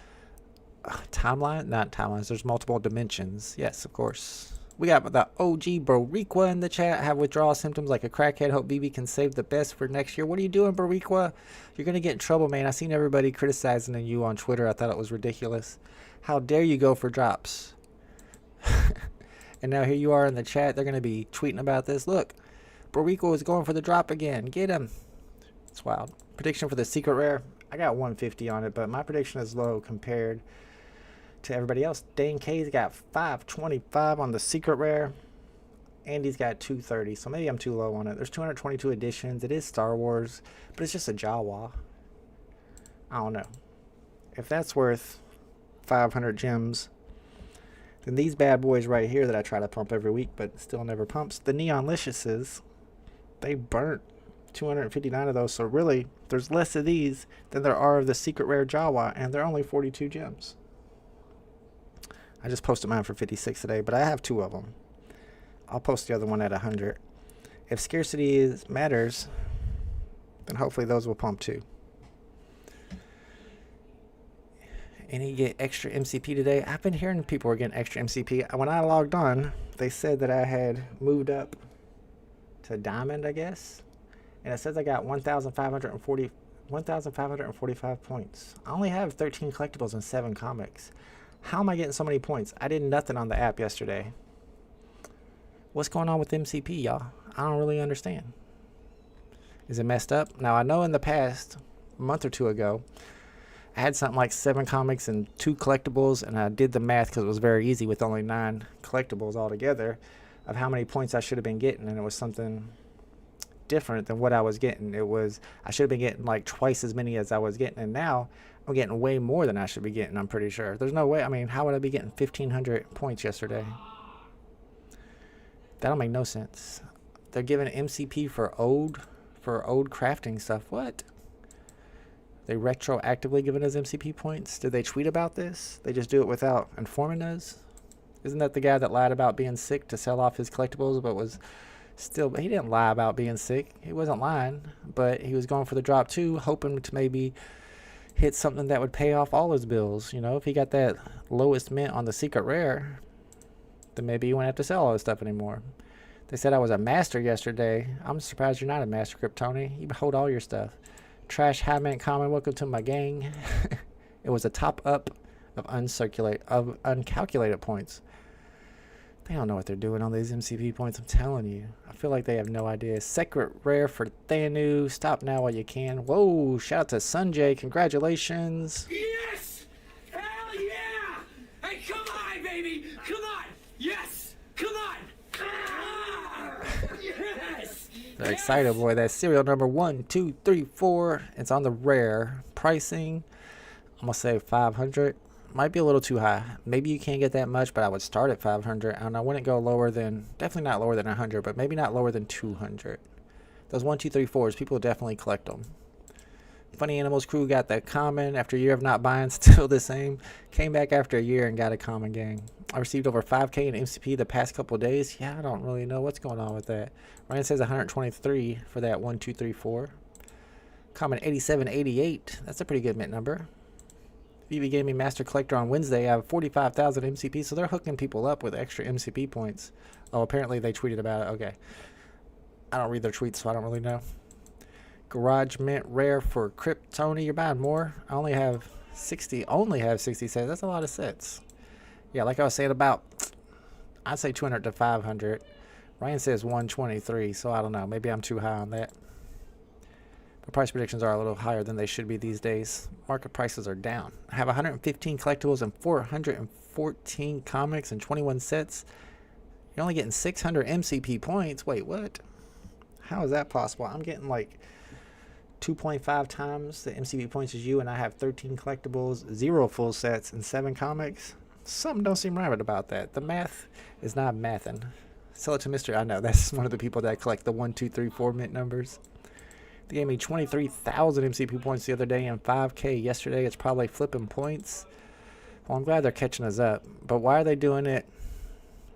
there's multiple dimensions. Yes, of course. We got the OG Boriqua in the chat. Have withdrawal symptoms like a crackhead. Hope VeVe can save the best for next year. What are you doing, Boriqua? You're gonna get in trouble, man. I seen everybody criticizing you on Twitter. I thought it was ridiculous. How dare you go for drops? And now here you are in the chat. They're gonna be tweeting about this. Look, Boriqua is going for the drop again. Get him. It's wild. Prediction for the secret rare. I got 150 on it, but my prediction is low compared to everybody else. Dane K's got 525 on the secret rare. Andy's got 230, so maybe I'm too low on it. There's 222 editions. It is Star Wars, but it's just a Jawa. I don't know. If that's worth 500 gems, then these bad boys right here that I try to pump every week but still never pumps, the Neonliciouses, they burnt 259 of those, so really there's less of these than there are of the secret rare Jawa, and they're only 42 gems. I just posted mine for 56 today, but I have 2 of them. I'll post the other one at 100. If scarcity matters, then hopefully those will pump too. And you get extra MCP today. I've been hearing people were getting extra MCP. When I logged on, they said that I had moved up to Diamond, I guess. And it says I got 1,545 points. I only have 13 collectibles and 7 comics. How am I getting so many points? I did nothing on the app yesterday. What's going on with MCP, y'all? I don't really understand. Is it messed up? Now, I know in the past, a month or 2 ago, I had something like 7 comics and 2 collectibles, and I did the math because it was very easy with only 9 collectibles altogether of how many points I should have been getting, and it was something different than what I was getting. It was, I should have been getting like twice as many as I was getting, and now I'm getting way more than I should be getting, I'm pretty sure. There's no way. I mean, how would I be getting 1,500 points yesterday? That don't make no sense. They're giving MCP for old crafting stuff. What? They retroactively giving us MCP points? Did they tweet about this? They just do it without informing us? Isn't that the guy that lied about being sick to sell off his collectibles, but was still, he didn't lie about being sick. He wasn't lying, but he was going for the drop too, hoping to maybe hit something that would pay off all his bills. You know, if he got that lowest mint on the secret rare, then maybe he wouldn't have to sell all his stuff anymore. They said I was a master yesterday. I'm surprised you're not a master, Kryptoni. You hold all your stuff. Trash high mint common, welcome to my gang. It was a top up of uncalculated points. They don't know what they're doing on these MCP points, I'm telling you. I feel like they have no idea. Secret rare for Thanu. Stop now while you can. Whoa, shout out to Sanjay. Congratulations. Yes! Hell yeah! Hey, come on, baby! Come on! Yes! Come on! Ah! Yes! They're excited, boy. That's serial number 1, 2, 3, 4. It's on the rare pricing. I'm gonna say 500. Might be a little too high. Maybe you can't get that much, but I would start at 500, and I wouldn't go lower than, definitely not lower than 100, but maybe not lower than 200. Those 1, 2, 3, 4s, people definitely collect them. Funny Animals crew got that common after a year of not buying, still the same. Came back after a year and got a common gang. I received over 5K in MCP the past couple of days. Yeah, I don't really know what's going on with that. Ryan says 123 for that 1, 2, 3, 4. Common 8788. That's a pretty good mint number. VeVe gave me Master Collector on Wednesday. I have 45,000 MCP, so they're hooking people up with extra MCP points. Oh, apparently they tweeted about it. Okay. I don't read their tweets, so I don't really know. Garage Mint Rare for Crypt. Tony, you're buying more? I only have 60 sets. That's a lot of sets. Yeah, like I was saying about, I'd say 200 to 500. Ryan says 123, so I don't know. Maybe I'm too high on that. The price predictions are a little higher than they should be these days. Market prices are down. I have 115 collectibles and 414 comics and 21 sets. You're only getting 600 MCP points. Wait, what? How is that possible? I'm getting like 2.5 times the MCP points as you, and I have 13 collectibles, 0 full sets, and 7 comics. Something don't seem right about that. The math is not mathing. Sell it to Mr. I know, that's one of the people that collect the 1, 2, 3, 4 mint numbers. They gave me 23,000 MCP points the other day and 5K yesterday. It's probably flipping points. Well, I'm glad they're catching us up. But why are they doing it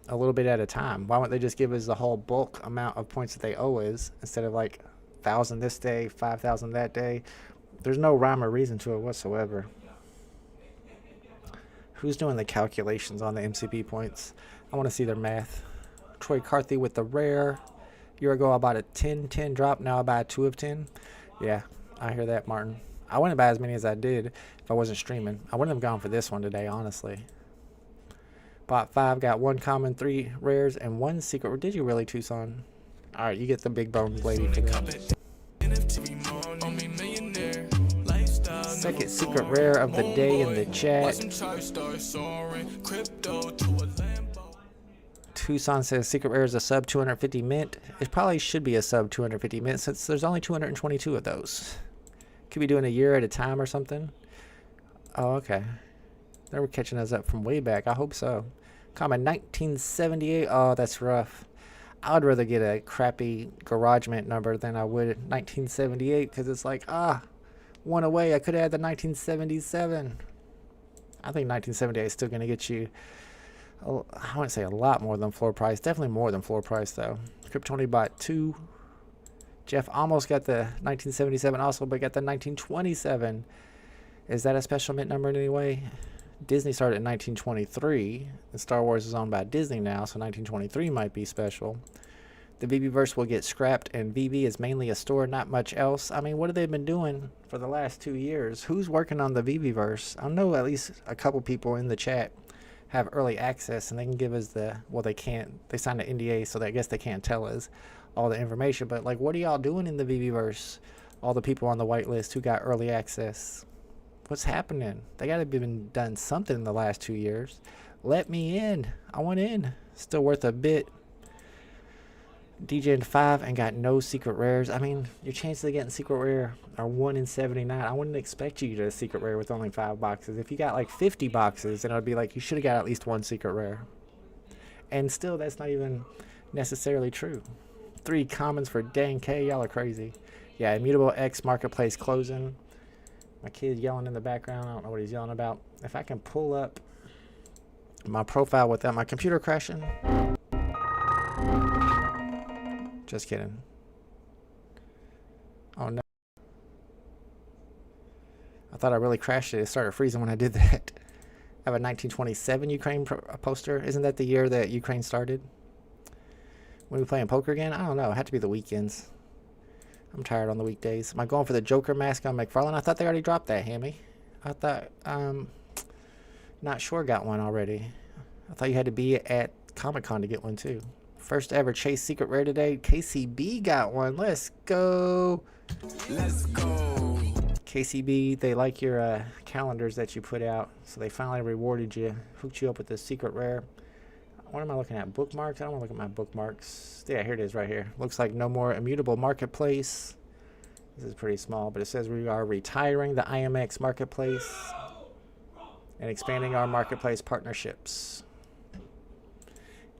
a little bit at a time? Why won't they just give us the whole bulk amount of points that they owe us instead of like 1,000 this day, 5,000 that day? There's no rhyme or reason to it whatsoever. Who's doing the calculations on the MCP points? I want to see their math. Troy Carthy with the rare. A year ago I bought a 10-10 drop. Now I buy a 2 of 10. Yeah, I hear that, Martin. I wouldn't buy as many as I did if I wasn't streaming. I wouldn't have gone for this one today, honestly. Bought 5, got 1 common, 3 rares, and 1 secret. Or did you really, Tucson? Alright, you get the big bones lady for that. Second secret rare of the day in the chat. Tucson says secret rare is a sub 250 mint. It probably should be a sub 250 mint since there's only 222 of those. Could be doing a year at a time or something. Oh, okay. They were catching us up from way back. I hope so. Common 1978. Oh, that's rough. I would rather get a crappy garage mint number than I would 1978 because it's like, one away. I could have had the 1977. I think 1978 is still going to get you, I wouldn't say a lot more than floor price. Definitely more than floor price, though. Kryptoni bought 2. Jeff almost got the 1977 also, but got the 1927. Is that a special mint number in any way? Disney started in 1923, and Star Wars is owned by Disney now, so 1923 might be special. The VeVeverse will get scrapped, and VeVe is mainly a store, not much else. I mean, what have they been doing for the last 2 years? Who's working on the VeVeverse? I know at least a couple people in the chat have early access, and they can give us the, well, they can't. They signed an NDA, so I guess they can't tell us all the information. But, like, what are y'all doing in the VeVeverse? All the people on the whitelist who got early access. What's happening? They got to have been done something in the last 2 years. Let me in. I want in. Still worth a bit. DJ in 5 and got no secret rares. I mean, your chances of getting secret rare are 1 in 79. I wouldn't expect you to get a secret rare with only 5 boxes. If you got like 50 boxes, then I'd be like, you should have got at least 1 secret rare. And still, that's not even necessarily true. 3 commons for dang K. Y'all are crazy. Yeah, Immutable X Marketplace closing. My kid yelling in the background. I don't know what he's yelling about. If I can pull up my profile without my computer crashing. Just kidding. Oh no. I thought I really crashed it. It started freezing when I did that. I have a 1927 Ukraine poster. Isn't that the year that Ukraine started? When we playing poker again? I don't know. It had to be the weekends. I'm tired on the weekdays. Am I going for the Joker mask on McFarlane? I thought they already dropped that, Hammy. I thought, not sure got one already. I thought you had to be at Comic-Con to get one too. First ever Chase secret rare today. KCB got one. Let's go. Let's go. KCB, they like your calendars that you put out, so they finally rewarded you, hooked you up with this secret rare. What am I looking at? Bookmarks? I don't want to look at my bookmarks. Yeah, here it is right here. Looks like no more Immutable Marketplace. This is pretty small, but it says we are retiring the IMX Marketplace. and expanding our marketplace partnerships.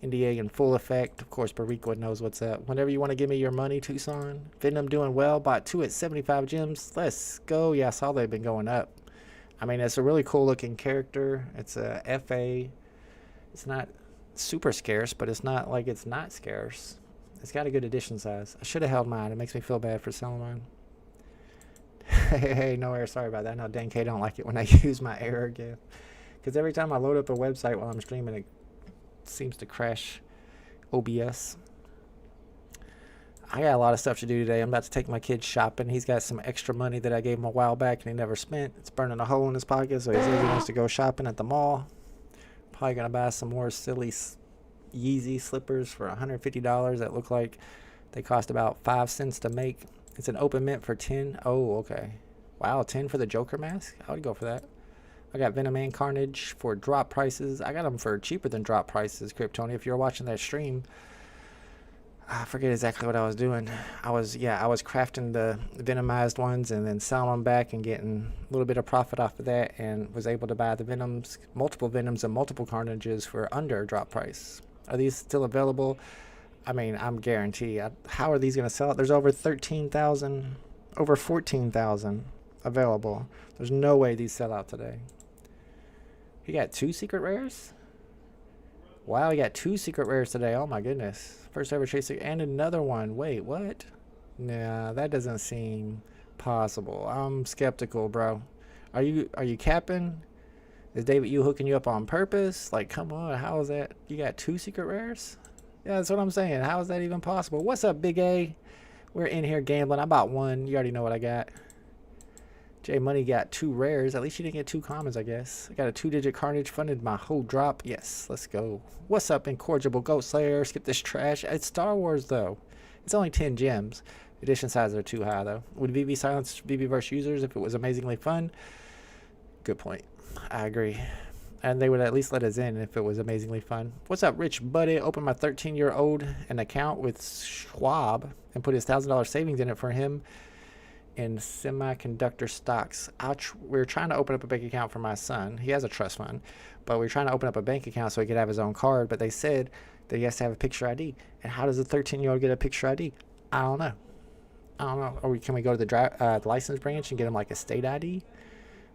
NDA in full effect. Of course, Barriqua knows what's up. Whenever you want to give me your money, Tucson. Venom doing well. Bought 2 at 75 gems. Let's go. Yeah, I saw they've been going up. I mean, it's a really cool looking character. It's a FA. It's not super scarce, but it's not like it's not scarce. It's got a good edition size. I should have held mine. It makes me feel bad for selling mine. Hey, no error. Sorry about that. I know Dan K don't like it when I use my error again. Because every time I load up a website while I'm streaming, it seems to crash OBS. I got a lot of stuff to do today. I'm about to take my kid shopping. He's got some extra money that I gave him a while back and he never spent. It's burning a hole in his pocket, so he says he wants to go shopping at the mall. Probably gonna buy some more silly Yeezy slippers for $150 that look like they cost about 5 cents to make. It's an open mint for 10. Oh, okay. Wow, 10 for the Joker mask? I would go for that. I got Venom and Carnage for drop prices. I got them for cheaper than drop prices, Kryptoni. If you're watching that stream, I forget exactly what I was doing. I was crafting the Venomized ones and then selling them back and getting a little bit of profit off of that, and was able to buy the Venoms, multiple Venoms and multiple Carnages for under drop price. Are these still available? I mean, I'm guaranteed. How are these going to sell? There's over 13,000, over 14,000 available. There's no way these sell out today. He got 2 secret rares? Wow, he got 2 secret rares today. Oh my goodness. First ever chase and another one. Wait, what? Nah, that doesn't seem possible. I'm skeptical, bro. Are you capping? Is David you hooking you up on purpose? Like, come on, how is that? You got 2 secret rares? Yeah, that's what I'm saying. How is that even possible? What's up, Big A? We're in here gambling. I bought 1. You already know what I got. J Money got 2 rares. At least you didn't get 2 commons, I guess. I got a 2-digit Carnage, funded my whole drop. Yes, let's go. What's up, Incorrigible Goat Slayer? Skip this trash. It's Star Wars, though. It's only 10 gems. Edition sizes are too high, though. Would VeVe silence VeVe users if it was amazingly fun? Good point. I agree. And they would at least let us in if it was amazingly fun. What's up, Rich Buddy? Opened my 13-year-old an account with Schwab and put his $1,000 savings in it for him in semiconductor stocks. We're trying to open up a bank account for my son. He has a trust fund, but we're trying to open up a bank account so he could have his own card, but they said that he has to have a picture ID. And how does a 13-year-old get a picture ID? I don't know. Or can we go to the license branch and get him like a state ID?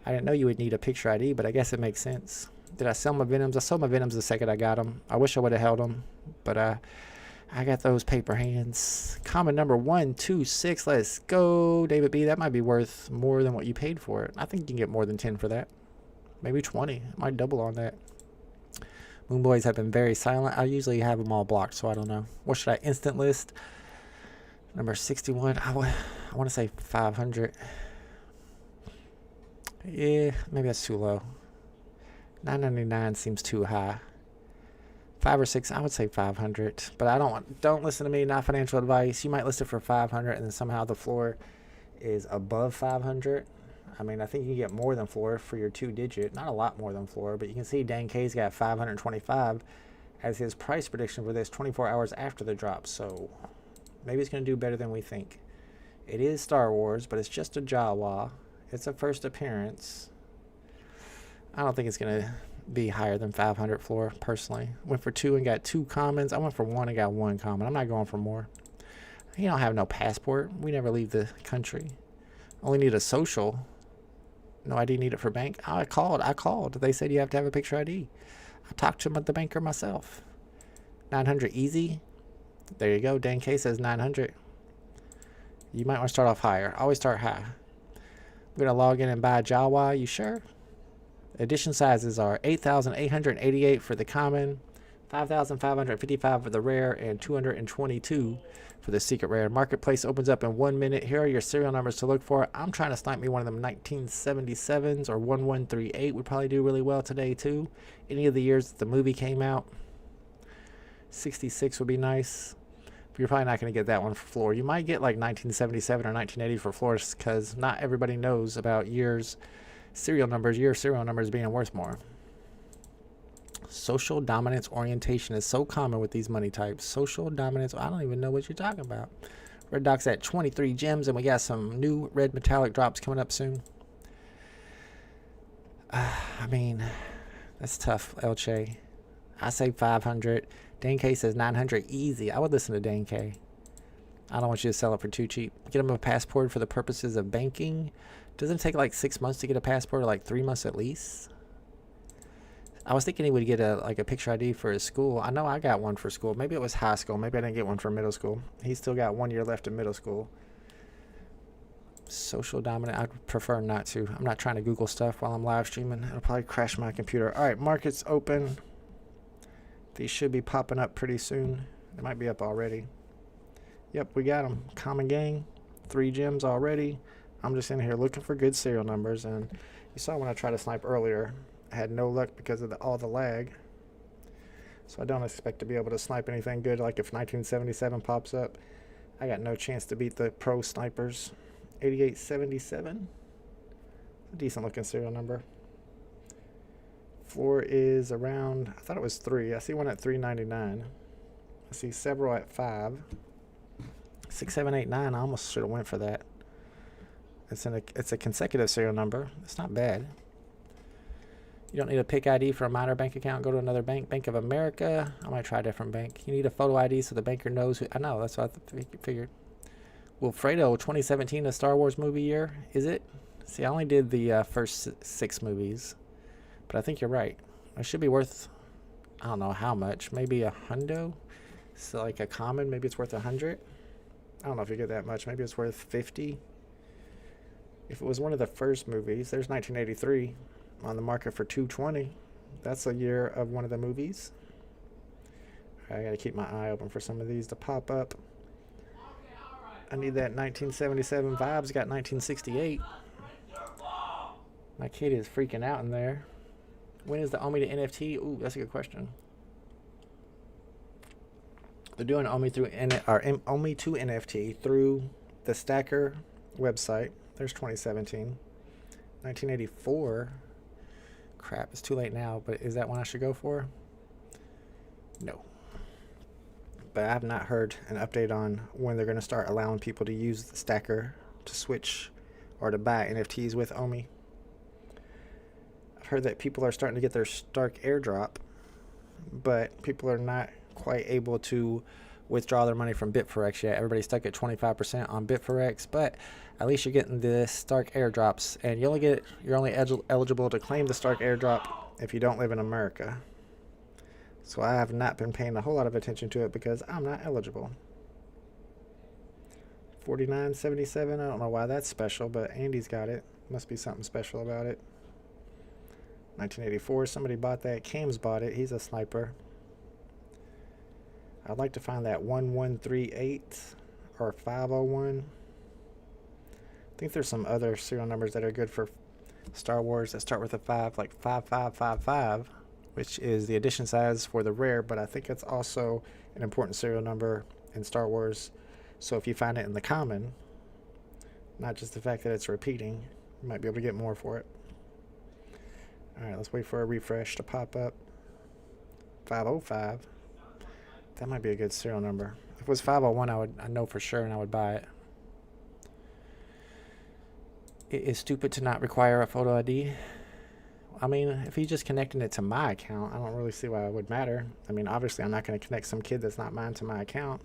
I didn't know you would need a picture ID, but I guess it makes sense. Did I sell my Venoms? I sold my Venoms the second I got them. I wish I would have held them, but I got those paper hands. Comment number 126. Let's go, David B. That might be worth more than what you paid for it. I think you can get more than 10 for that. Maybe 20. I might double on that. Moon Boys have been very silent. I usually have them all blocked, so I don't know. What should I instant list? Number 61. I want to say 500. Yeah, maybe that's too low. 999 seems too high. 5 or 6, I would say 500. But I don't listen to me, not financial advice. You might list it for 500 and then somehow the floor is above 500. I mean, I think you get more than floor for your 2-digit. Not a lot more than floor, but you can see Dan K's got 525 as his price prediction for this 24 hours after the drop. So maybe it's going to do better than we think. It is Star Wars, but it's just a Jawa. It's a first appearance. I don't think it's going to be higher than 500 floor, personally. Went for 2 and got 2 commons. I went for 1 and got 1 common. I'm not going for more. You don't have no passport. We never leave the country. Only need a social. No ID needed for bank. I called. They said you have to have a picture ID. I talked to the banker myself. 900 easy. There you go. Dan K says 900. You might want to start off higher. Always start high. I'm going to log in and buy a Jawa. You sure? Edition sizes are 8,888 for the common, 5,555 for the rare, and 222 for the secret rare. Marketplace opens up in 1 minute. Here are your serial numbers to look for. I'm trying to snipe me one of them 1977s or 1138 would probably do really well today too. Any of the years that the movie came out. 66 would be nice. But you're probably not going to get that one for floor. You might get like 1977 or 1980 for floors because not everybody knows about years. Serial numbers being worth more. Social dominance orientation is so common with these money types. Social dominance, I don't even know what you're talking about. Red Doc's at 23 gems, and we got some new red metallic drops coming up soon. I mean, that's tough, Elche. I say 500. Dan K says 900 easy. I would listen to Dan K. I don't want you to sell it for too cheap. Get him a passport for the purposes of banking. Doesn't it take like 6 months to get a passport, or like 3 months at least? I was thinking he would get a picture ID for his school. I know I got one for school. Maybe it was high school. Maybe I didn't get one for middle school. He's still got 1 year left in middle school. Social dominant. I'd prefer not to. I'm not trying to Google stuff while I'm live streaming. It'll probably crash my computer. All right, markets open. These should be popping up pretty soon. They might be up already. Yep, we got them. Common gang. 3 gems already. I'm just in here looking for good serial numbers. And you saw when I tried to snipe earlier, I had no luck because of all the lag. So I don't expect to be able to snipe anything good. Like if 1977 pops up, I got no chance to beat the pro snipers. 8877. A decent looking serial number. Floor is around, I thought it was 3. I see one at 399. I see several at 5. 6789. I almost should have went for that. It's a consecutive serial number. It's not bad. You don't need a pick ID for a minor bank account. Go to another bank. Bank of America. I might try a different bank. You need a photo ID so the banker knows who. I know. That's what I figured. Wilfredo, 2017, a Star Wars movie year. Is it? See, I only did the first 6 movies. But I think you're right. It should be worth, I don't know how much. Maybe a hundo? So like a common, maybe it's worth 100. I don't know if you get that much. Maybe it's worth 50. If it was one of the first movies, there's 1983 on the market for 220. That's a year of one of the movies. I gotta keep my eye open for some of these to pop up. I need that 1977 vibes. Got 1968. My kid is freaking out in there. When is the OMI to NFT? Ooh, that's a good question. They're doing OMI to NFT through the Stacker website. There's 2017. 1984. Crap, it's too late now, but is that one I should go for? No. But I have not heard an update on when they're going to start allowing people to use the Stacker to switch or to buy NFTs with OMI. I've heard that people are starting to get their Stark airdrop, but people are not quite able to withdraw their money from Bitforex yet. Everybody's stuck at 25% on Bitforex, but at least you're getting the Stark airdrops, and you're only eligible to claim the Stark airdrop if you don't live in America. So I have not been paying a whole lot of attention to it because I'm not eligible. 49.77. I don't know why that's special, but Andy's got it. Must be something special about it. 1984. Somebody bought that. Cam's bought it. He's a sniper. I'd like to find that 1138 or 501. I think there's some other serial numbers that are good for Star Wars that start with a 5, like 5555, which is the edition size for the rare, but I think it's also an important serial number in Star Wars. So if you find it in the common, not just the fact that it's repeating, you might be able to get more for it. All right, let's wait for a refresh to pop up. 505. That might be a good serial number. If it was 501, I know for sure, and I would buy it. It is stupid to not require a photo ID. I mean, if he's just connecting it to my account, I don't really see why it would matter. I mean, obviously, I'm not going to connect some kid that's not mine to my account.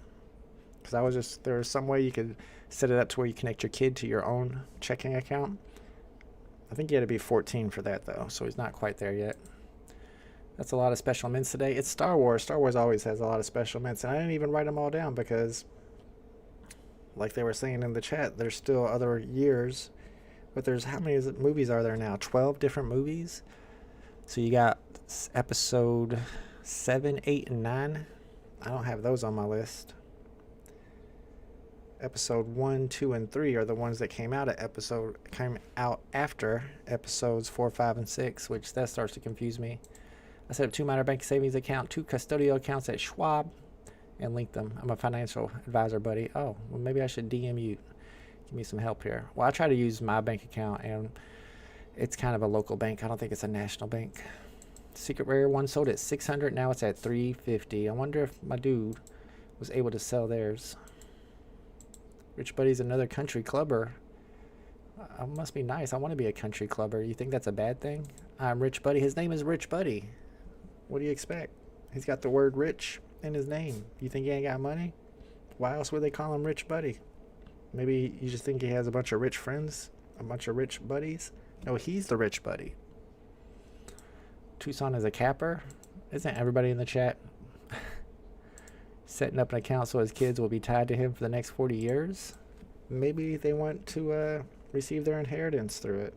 Because there was some way you could set it up to where you connect your kid to your own checking account. I think you had to be 14 for that, though, so he's not quite there yet. That's a lot of special mints today. It's Star Wars. Star Wars always has a lot of special mints, and I didn't even write them all down because, like they were saying in the chat, there's still other years. But there's, how many movies are there now? 12 different movies? So you got episode 7, 8, and 9. I don't have those on my list. Episode 1, 2, and 3 are the ones that came out after episodes 4, 5, and 6, which that starts to confuse me. I set up 2 minor bank savings account, 2 custodial accounts at Schwab, and linked them. I'm a financial advisor, buddy. Oh, well, maybe I should DM you. Give me some help here. Well, I try to use my bank account, and it's kind of a local bank. I don't think it's a national bank. Secret Rare one sold at 600. Now it's at 350. I wonder if my dude was able to sell theirs. Rich Buddy's another country clubber. I must be nice. I want to be a country clubber. You think that's a bad thing? I'm Rich Buddy. His name is Rich Buddy. What do you expect? He's got the word rich in his name. You think he ain't got money? Why else would they call him Rich Buddy? Maybe you just think he has a bunch of rich friends? A bunch of rich buddies? No, he's the rich buddy. Tucson is a capper. Isn't everybody in the chat setting up an account so his kids will be tied to him for the next 40 years? Maybe they want to receive their inheritance through it.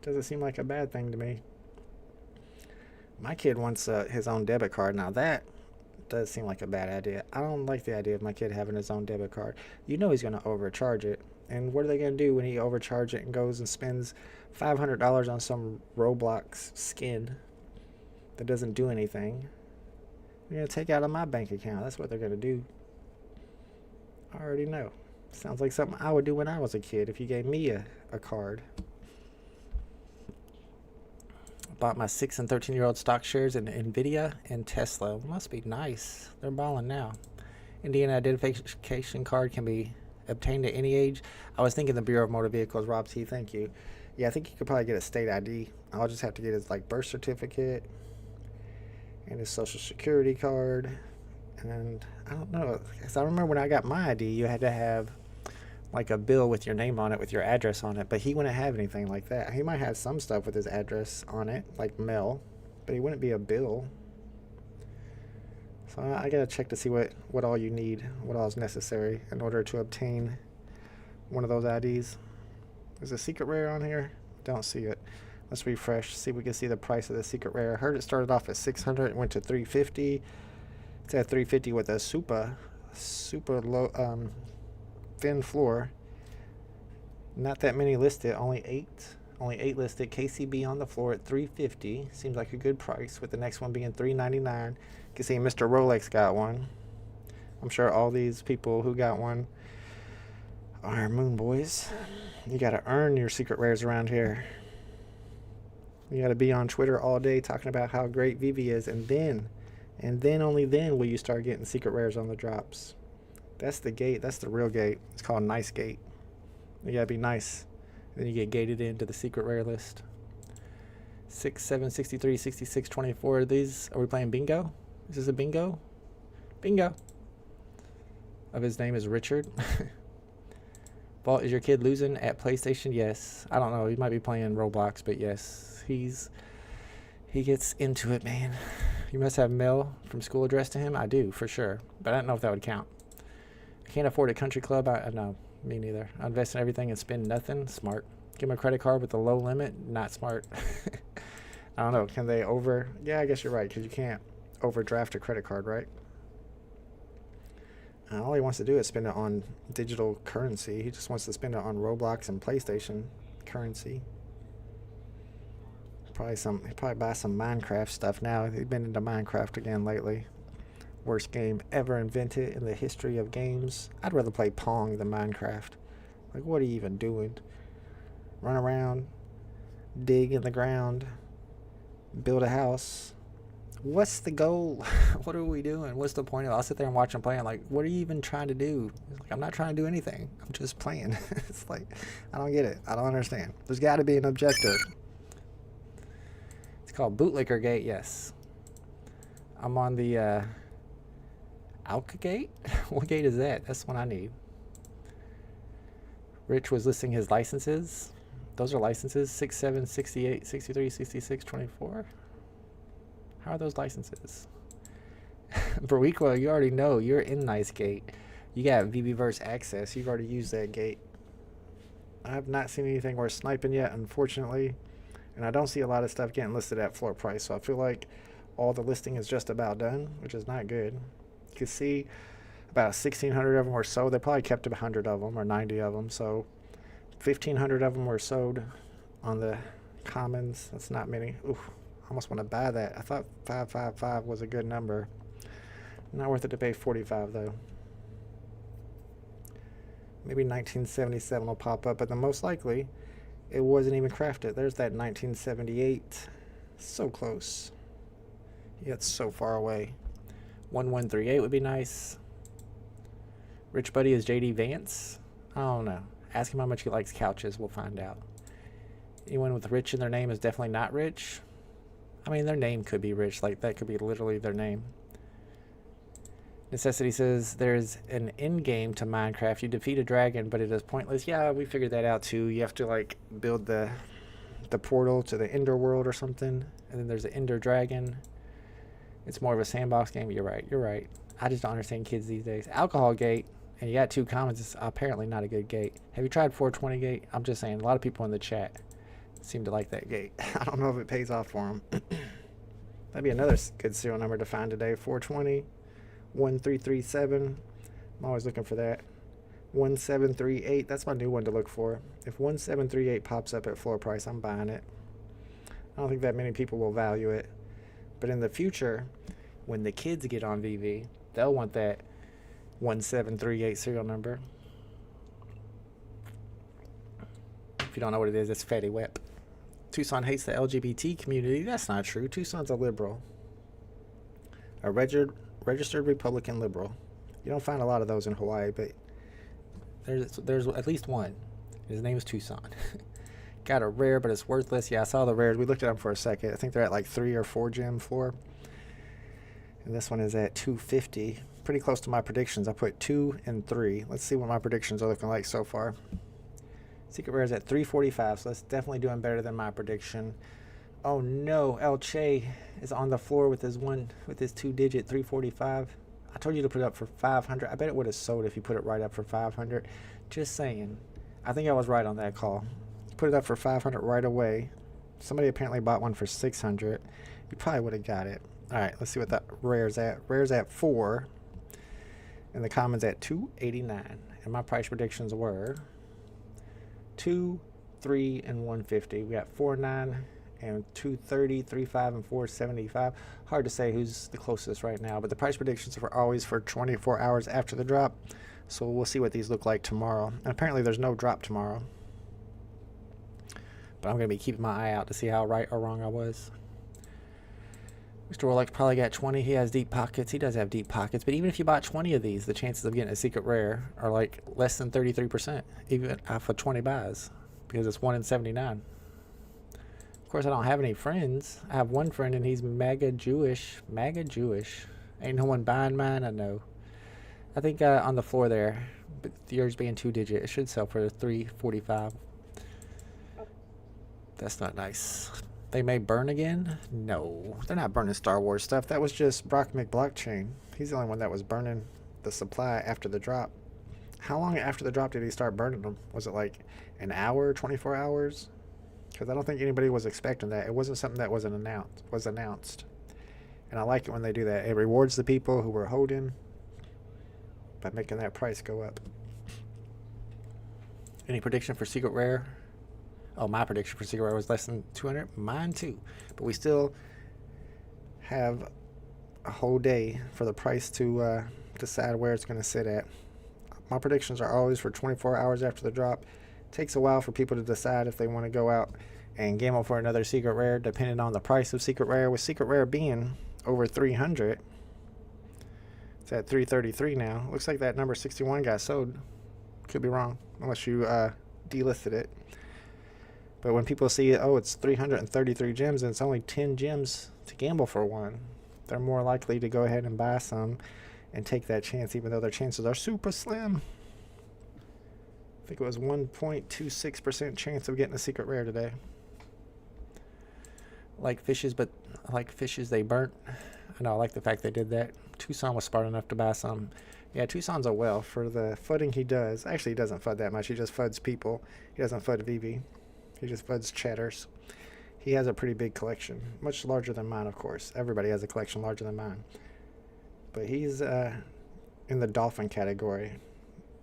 Doesn't seem like a bad thing to me. My kid wants his own debit card. Now that does seem like a bad idea. I don't like the idea of my kid having his own debit card. You know he's going to overcharge it. And what are they going to do when he overcharges it and goes and spends $500 on some Roblox skin that doesn't do anything? They're going to take out of my bank account. That's what they're going to do. I already know. Sounds like something I would do when I was a kid if you gave me a card. Bought my 6 and 13-year-old stock shares in Nvidia and Tesla. Must be nice. They're balling now. Indian identification card can be obtained at any age. I was thinking the Bureau of Motor Vehicles. Rob T, thank you. Yeah, I think you could probably get a state ID. I'll just have to get his like birth certificate and his social security card. And I don't know, because I remember when I got my ID, you had to have like a bill with your name on it, with your address on it, but he wouldn't have anything like that. He might have some stuff with his address on it, like mail, but he wouldn't be a bill. So I gotta check to see what all you need, what all is necessary in order to obtain one of those IDs. Is a secret rare on here? Don't see it. Let's refresh, see if we can see the price of the secret rare. I heard it started off at 600, it went to 350. It's at 350 with a super low, thin floor. Not that many listed, only eight listed. KCB on the floor at 350. Seems like a good price, with the next one being 399. You can see Mr. Rolex got one. I'm sure all these people who got one are Moon Boys. You gotta earn your secret rares around here. You gotta be on Twitter all day talking about how great VeVe is, and then only then will you start getting secret rares on the drops. That's the gate. That's the real gate. It's called Nice Gate. You gotta be nice. Then you get gated into the secret rare list. 6, 7, 63, 66, 24. These, are we playing bingo? Is this a bingo? Bingo. Of his name is Richard. Vault, is your kid losing at PlayStation? Yes. I don't know. He might be playing Roblox, but yes. He gets into it, man. You must have mail from school addressed to him? I do, for sure. But I don't know if that would count. I can't afford a country club. No, me neither. I invest in everything and spend nothing. Smart. Give him a credit card with a low limit. Not smart. I don't know. Can they over? Yeah, I guess you're right, because you can't overdraft a credit card, right? All he wants to do is spend it on digital currency. He just wants to spend it on Roblox and PlayStation currency. He'd probably buy some Minecraft stuff now. He's been into Minecraft again lately. Worst game ever invented in the history of games. I'd rather play Pong than Minecraft. Like, what are you even doing? Run around, dig in the ground, build a house. What's the goal? What are we doing? What's the point of it? I'll sit there and watch him play. I'm like, what are you even trying to do? It's like, I'm not trying to do anything. I'm just playing. It's like, I don't get it. I don't understand. There's got to be an objective. It's called Bootlicker Gate, yes. I'm on the Alka Gate? What gate is that? That's the one I need. Rich was listing his licenses. Those are licenses. 6, 7, 68, 63, 66, 24. How are those licenses? Bariqua, you already know. You're in Nice Gate. You got VeVeverse access. You've already used that gate. I have not seen anything worth sniping yet, unfortunately. And I don't see a lot of stuff getting listed at floor price. So I feel like all the listing is just about done, which is not good. You can see about 1,600 of them were sold. They probably kept 100 of them or 90 of them. So 1,500 of them were sold on the commons. That's not many. Ooh, I almost want to buy that. I thought 555 was a good number. Not worth it to pay 45 though. Maybe 1977 will pop up, but the most likely it wasn't even crafted. There's that 1978. So close. Yet so far away. 1138 would be nice. Rich Buddy is JD Vance. I don't know. Ask him how much he likes couches. We'll find out. Anyone with rich in their name is definitely not rich. I mean, their name could be rich. Like, that could be literally their name. Necessity says there's an end game to Minecraft. You defeat a dragon, but it is pointless. Yeah, we figured that out too. You have to like build the portal to the Ender world or something, and then there's an Ender dragon. It's more of a sandbox game. You're right. You're right. I just don't understand kids these days. Alcohol gate, and you got 2 comments. It's apparently not a good gate. Have you tried 420 gate? I'm just saying. A lot of people in the chat seem to like that gate. I don't know if it pays off for them. That'd be another good serial number to find today. 420. 1337. I'm always looking for that. 1738. That's my new one to look for. If 1738 pops up at floor price, I'm buying it. I don't think that many people will value it. But in the future, when the kids get on VeVe, they'll want that 1738 serial number. If you don't know what it is, it's Fatty Wep. Tucson hates the LGBT community. That's not true. Tucson's a liberal. A registered Republican liberal. You don't find a lot of those in Hawaii, but there's at least one. His name is Tucson. Got a rare, but it's worthless. Yeah, I saw the rares. We looked at them for a second. I think they're at like 3 or 4 gem floor. And this one is at 250. Pretty close to my predictions. I put 2 and 3. Let's see what my predictions are looking like so far. Secret rare is at 345, so that's definitely doing better than my prediction. Oh no, El Che is on the floor with his 2-digit 345. I told you to put it up for 500. I bet it would have sold if you put it right up for 500. Just saying. I think I was right on that call. Put it up for 500 right away. Somebody apparently bought one for 600. You probably would have got it. All right, let's see what that rare's at. Rare's at 4, and the common's at 289. And my price predictions were 2, 3, and 150. We got 49 and 230, 35, and 475. Hard to say who's the closest right now, but the price predictions are always for 24 hours after the drop. So we'll see what these look like tomorrow. And apparently there's no drop tomorrow. But I'm going to be keeping my eye out to see how right or wrong I was. Mr. Warlock probably got 20. He has deep pockets. He does have deep pockets. But even if you bought 20 of these, the chances of getting a secret rare are like less than 33%, even off of 20 buys, because it's 1 in 79. Of course, I don't have any friends. I have one friend, and he's MAGA Jewish. MAGA Jewish. Ain't no one buying mine, I know. I think on the floor there, but yours being 2-digit, it should sell for $345. That's not nice. They may burn again? No, they're not burning Star Wars stuff. That was just Brock McBlockchain. He's the only one that was burning the supply after the drop. How long after the drop did he start burning them? Was it like an hour, 24 hours? Because I don't think anybody was expecting that. It wasn't something that was announced. And I like it when they do that. It rewards the people who were holding by making that price go up. Any prediction for secret rare? Oh, my prediction for secret rare was less than 200. Mine too. But we still have a whole day for the price to decide where it's going to sit at. My predictions are always for 24 hours after the drop. It takes a while for people to decide if they want to go out and gamble for another secret rare, depending on the price of secret rare. With secret rare being over 300, it's at 333 now. Looks like that number 61 got sold. Could be wrong, unless you delisted it. But when people see, oh, it's 333 gems and it's only 10 gems to gamble for one, they're more likely to go ahead and buy some and take that chance, even though their chances are super slim. I think it was 1.26% chance of getting a secret rare today. Like fishes, but like fishes they burnt. I know, I like the fact they did that. Tucson was smart enough to buy some. Yeah, Tucson's a whale for the fudding he does. Actually, he doesn't FUD that much. He just FUDs people. He doesn't FUD VeVe. He just FUDs chatters. He has a pretty big collection. Much larger than mine, of course. Everybody has a collection larger than mine. But he's in the dolphin category.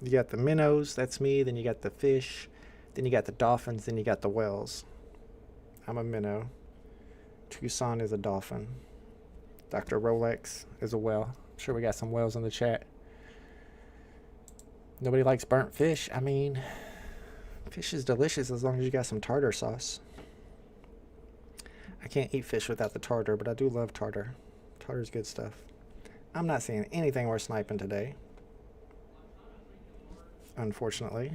You got the minnows, that's me. Then you got the fish. Then you got the dolphins. Then you got the whales. I'm a minnow. Tucson is a dolphin. Dr. Rolex is a whale. I'm sure we got some whales in the chat. Nobody likes burnt fish. I mean, fish is delicious as long as you got some tartar sauce. I can't eat fish without the tartar, but I do love tartar. Tartar's good stuff. I'm not seeing anything worth sniping today, unfortunately.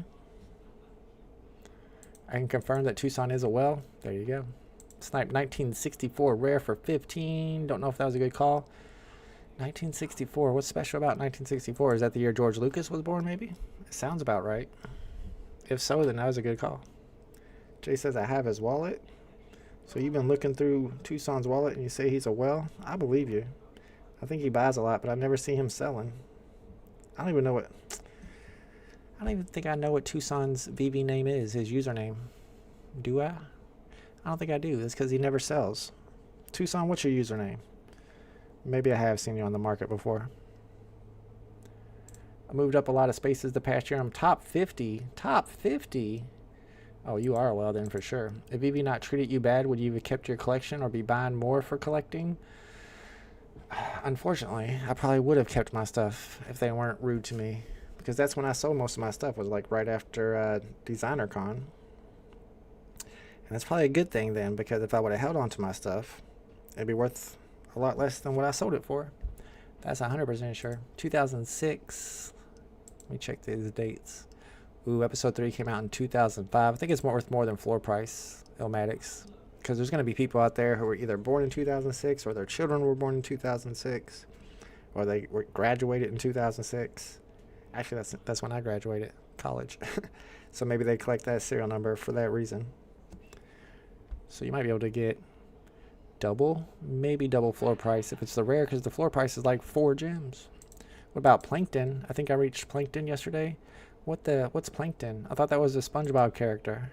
I can confirm that Tucson is a well. There you go. Snipe 1964 rare for 15. Don't know if that was a good call. 1964. What's special about 1964? Is that the year George Lucas was born, maybe? It sounds about right. If so, then that was a good call. Jay says, I have his wallet. So you've been looking through Tucson's wallet and you say he's a well? I believe you. I think he buys a lot, but I never see him selling. I don't even know what... I don't even think I know what Tucson's VeVe name is, his username. Do I? I don't think I do. That's because he never sells. Tucson, what's your username? Maybe I have seen you on the market before. I moved up a lot of spaces the past year. I'm top 50. Top 50? Oh, you are well then for sure. If VeVe not treated you bad, would you have kept your collection or be buying more for collecting? Unfortunately, I probably would have kept my stuff if they weren't rude to me. Because that's when I sold most of my stuff, was like right after Designer Con. And that's probably a good thing then, because if I would have held on to my stuff, it'd be worth a lot less than what I sold it for. That's 100% sure. 2006. Let me check these dates. Ooh, episode 3 came out in 2005. I think it's worth more than floor price, Illmatics. Because there's going to be people out there who were either born in 2006 or their children were born in 2006. Or they were graduated in 2006. Actually, that's when I graduated college. So maybe they collect that serial number for that reason. So you might be able to get double, maybe double floor price if it's the rare, because the floor price is like 4 gems. What about Plankton? I think I reached Plankton yesterday. What's Plankton? I thought that was a SpongeBob character.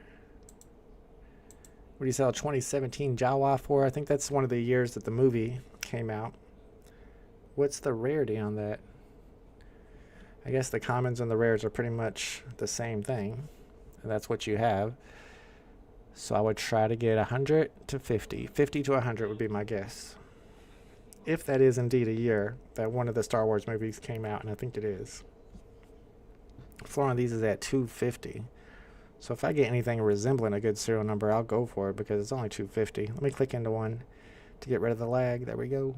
What do you sell 2017 Jawa for? I think that's one of the years that the movie came out. What's the rarity on that? I guess the commons and the rares are pretty much the same thing. And that's what you have. So I would try to get 100 to 50. 50 to 100 would be my guess. If that is indeed a year that one of the Star Wars movies came out, and I think it is. Floor on these is at 250. So if I get anything resembling a good serial number, I'll go for it because it's only 250. Let me click into one to get rid of the lag. There we go.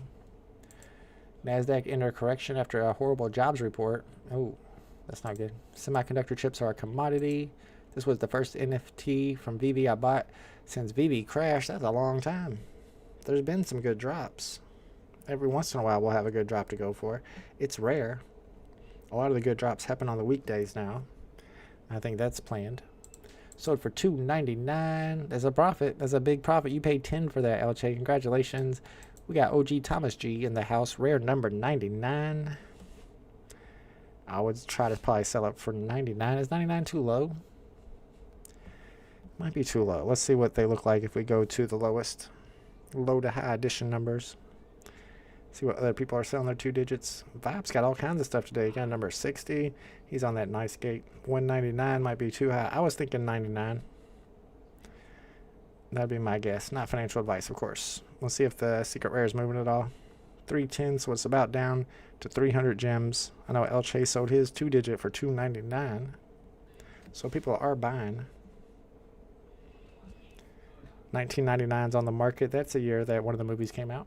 NASDAQ enter correction after a horrible jobs report. Oh, that's not good. Semiconductor chips are a commodity. This was the first NFT from VeVe I bought since VeVe crashed. That's a long time. There's been some good drops. Every once in a while we'll have a good drop to go for. It's rare. A lot of the good drops happen on the weekdays now. I think that's planned. Sold for $2.99. There's a profit. That's a big profit. You paid 10 for that, LJ. Congratulations. We got OG Thomas G in the house. Rare number 99. I would try to probably sell it for 99. Is 99 too low? Might be too low. Let's see what they look like if we go to the lowest. Low to high edition numbers. See what other people are selling their 2 digits. Vibe's got all kinds of stuff today. You got number 60. He's on that nice gate. 199 might be too high. I was thinking 99. That'd be my guess. Not financial advice, of course. Let's see if the secret rare is moving at all. 310, so it's about down to 300 gems. I know El Chase sold his 2 digit for $2.99. So people are buying. 1999's on the market. That's a year that one of the movies came out.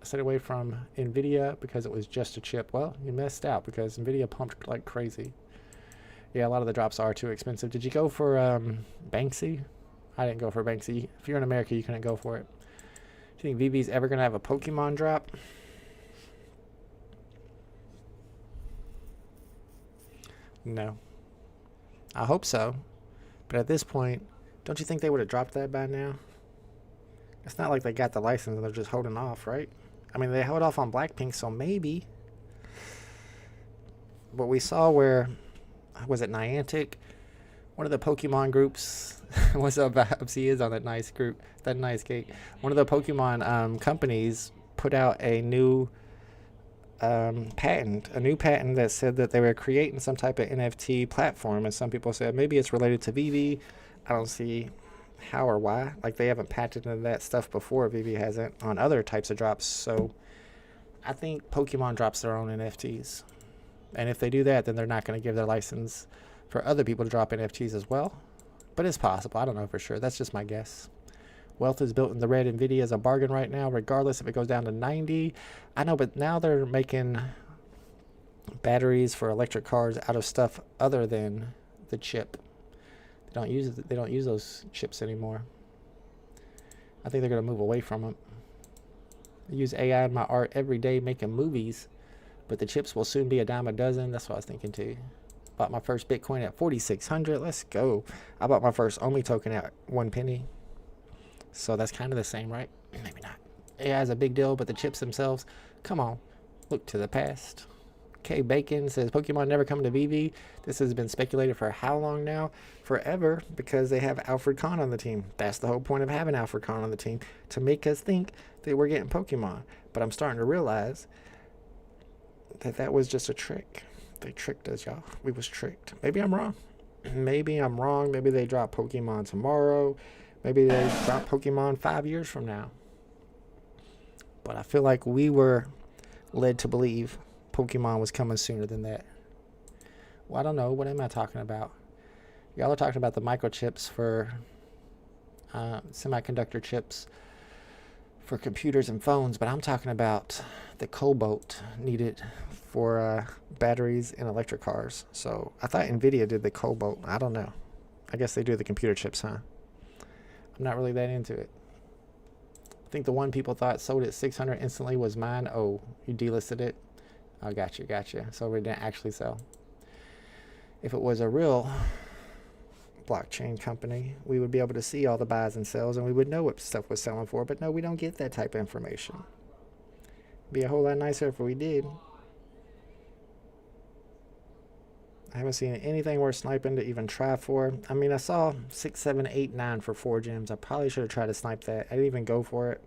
I stayed away from NVIDIA because it was just a chip. Well, you missed out because NVIDIA pumped like crazy. Yeah, a lot of the drops are too expensive. Did you go for Banksy? I didn't go for Banksy. If you're in America, you couldn't go for it. Do you think VeVe's ever going to have a Pokemon drop? No. I hope so. But at this point, don't you think they would have dropped that by now? It's not like they got the license and they're just holding off, right? I mean, they held off on Blackpink, so maybe. But we saw where, was it Niantic? One of the Pokemon groups, what's up, Babs? He is on that nice group, that nice gate. One of the Pokemon companies put out a new patent that said that they were creating some type of NFT platform, and some people said maybe it's related to VeVe. I don't see how or why. Like, they haven't patented that stuff before. VeVe hasn't on other types of drops. So I think Pokemon drops their own NFTs, and if they do that, then they're not going to give their license for other people to drop NFTs as well. But it's possible. I don't know for sure. That's just my guess. Wealth is built in the red. NVIDIA is a bargain right now, regardless if it goes down to 90. I know, but now they're making batteries for electric cars out of stuff other than the chip. They don't use those chips anymore. I think they're gonna move away from them. I use AI in my art every day making movies, but the chips will soon be a dime a dozen. That's what I was thinking too. Bought my first Bitcoin at 4,600. Let's go. I bought my first Omi token at 1 penny. So that's kind of the same, right? Maybe not. AI is a big deal, but the chips themselves, come on, look to the past. K Bacon says Pokemon never coming to VeVe. This has been speculated for how long now? Forever, because they have Alfred Kahn on the team. That's the whole point of having Alfred Kahn on the team, to make us think that we're getting Pokemon. But I'm starting to realize that that was just a trick. They tricked us, y'all. We was tricked. Maybe I'm wrong. Maybe I'm wrong. Maybe they drop Pokemon tomorrow. Maybe they drop Pokemon 5 years from now. But I feel like we were led to believe Pokemon was coming sooner than that. Well, I don't know. What am I talking about? Y'all are talking about the microchips for semiconductor chips for computers and phones, but I'm talking about the cobalt needed for batteries in electric cars. So I thought NVIDIA did the cobalt. I don't know. I guess they do the computer chips, huh? I'm not really that into it. I think the one people thought sold at 600 instantly was mine. Oh, you delisted it? Oh, gotcha. So it didn't actually sell. If it was a real blockchain company, we would be able to see all the buys and sells, and we would know what stuff was selling for. But no, we don't get that type of information. It'd be a whole lot nicer if we did. I haven't seen anything worth sniping to even try for. I mean, I saw 6, 7, 8, 9 for 4 gems. I probably should have tried to snipe that. I didn't even go for it.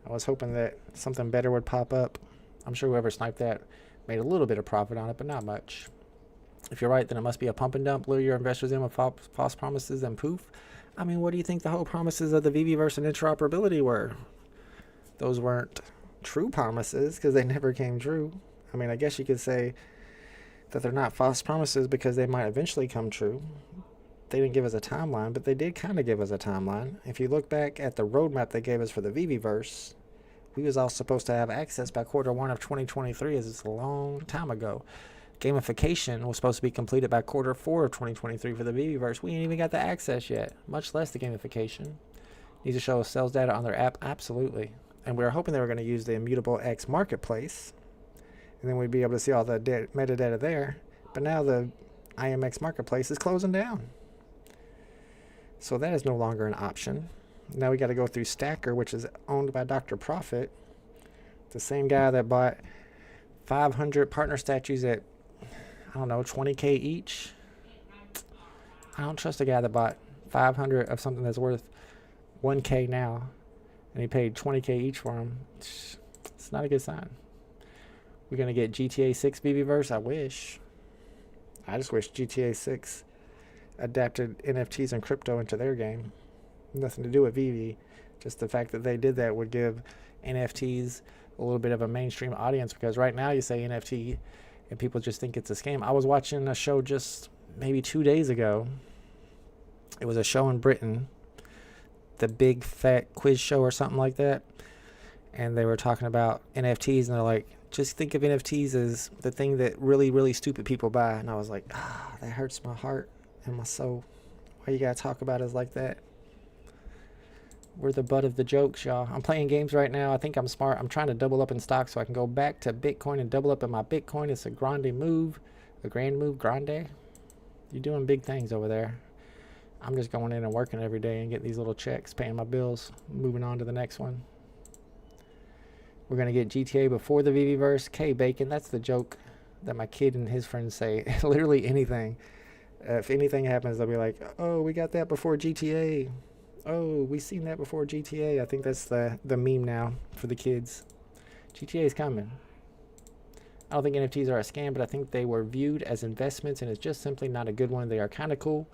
I was hoping that something better would pop up. I'm sure whoever sniped that made a little bit of profit on it, but not much. If you're right, then it must be a pump and dump. Lure your investors in with false promises and poof. I mean, what do you think the whole promises of the VeVeverse and interoperability were? Those weren't true promises because they never came true. I mean, I guess you could say that they're not false promises because they might eventually come true. They didn't give us a timeline, but they did kind of give us a timeline. If you look back at the roadmap they gave us for the VeVeverse, we was all supposed to have access by Q1 of 2023, as it's a long time ago. Gamification was supposed to be completed by Q4 of 2023 for the VeVeverse. We ain't even got the access yet, much less the gamification. Needs to show us sales data on their app, absolutely. And we were hoping they were going to use the Immutable X marketplace, and then we'd be able to see all the metadata there. But now the IMX marketplace is closing down. So that is no longer an option. Now we got to go through Stacker, which is owned by Dr. Profit, the same guy that bought 500 partner statues at, I don't know, 20K each. I don't trust a guy that bought 500 of something that's worth 1K now, and he paid 20K each for them. It's not a good sign. We're going to get GTA 6 VeVeverse? I wish. I just wish GTA 6 adapted NFTs and crypto into their game. Nothing to do with VeVe. Just the fact that they did that would give NFTs a little bit of a mainstream audience, because right now you say NFT and people just think it's a scam. I was watching a show just maybe 2 days ago. It was a show in Britain, the Big Fat Quiz Show or something like that, and they were talking about NFTs, and they're like, just think of NFTs as the thing that really, really stupid people buy. And I was like, that hurts my heart and my soul. Why you gotta talk about us like that? We're the butt of the jokes, y'all. I'm playing games right now. I think I'm smart. I'm trying to double up in stock so I can go back to Bitcoin and double up in my Bitcoin. It's a grand move. Grande. You're doing big things over there. I'm just going in and working every day and getting these little checks, paying my bills, moving on to the next one. We're going to get GTA before the VeVeverse. K Bacon, that's the joke that my kid and his friends say. Literally anything. If anything happens, they'll be like, oh, we got that before GTA. Oh, we seen that before GTA. I think that's the meme now for the kids. GTA is coming. I don't think NFTs are a scam, but I think they were viewed as investments, and it's just simply not a good one. They are kind of cool,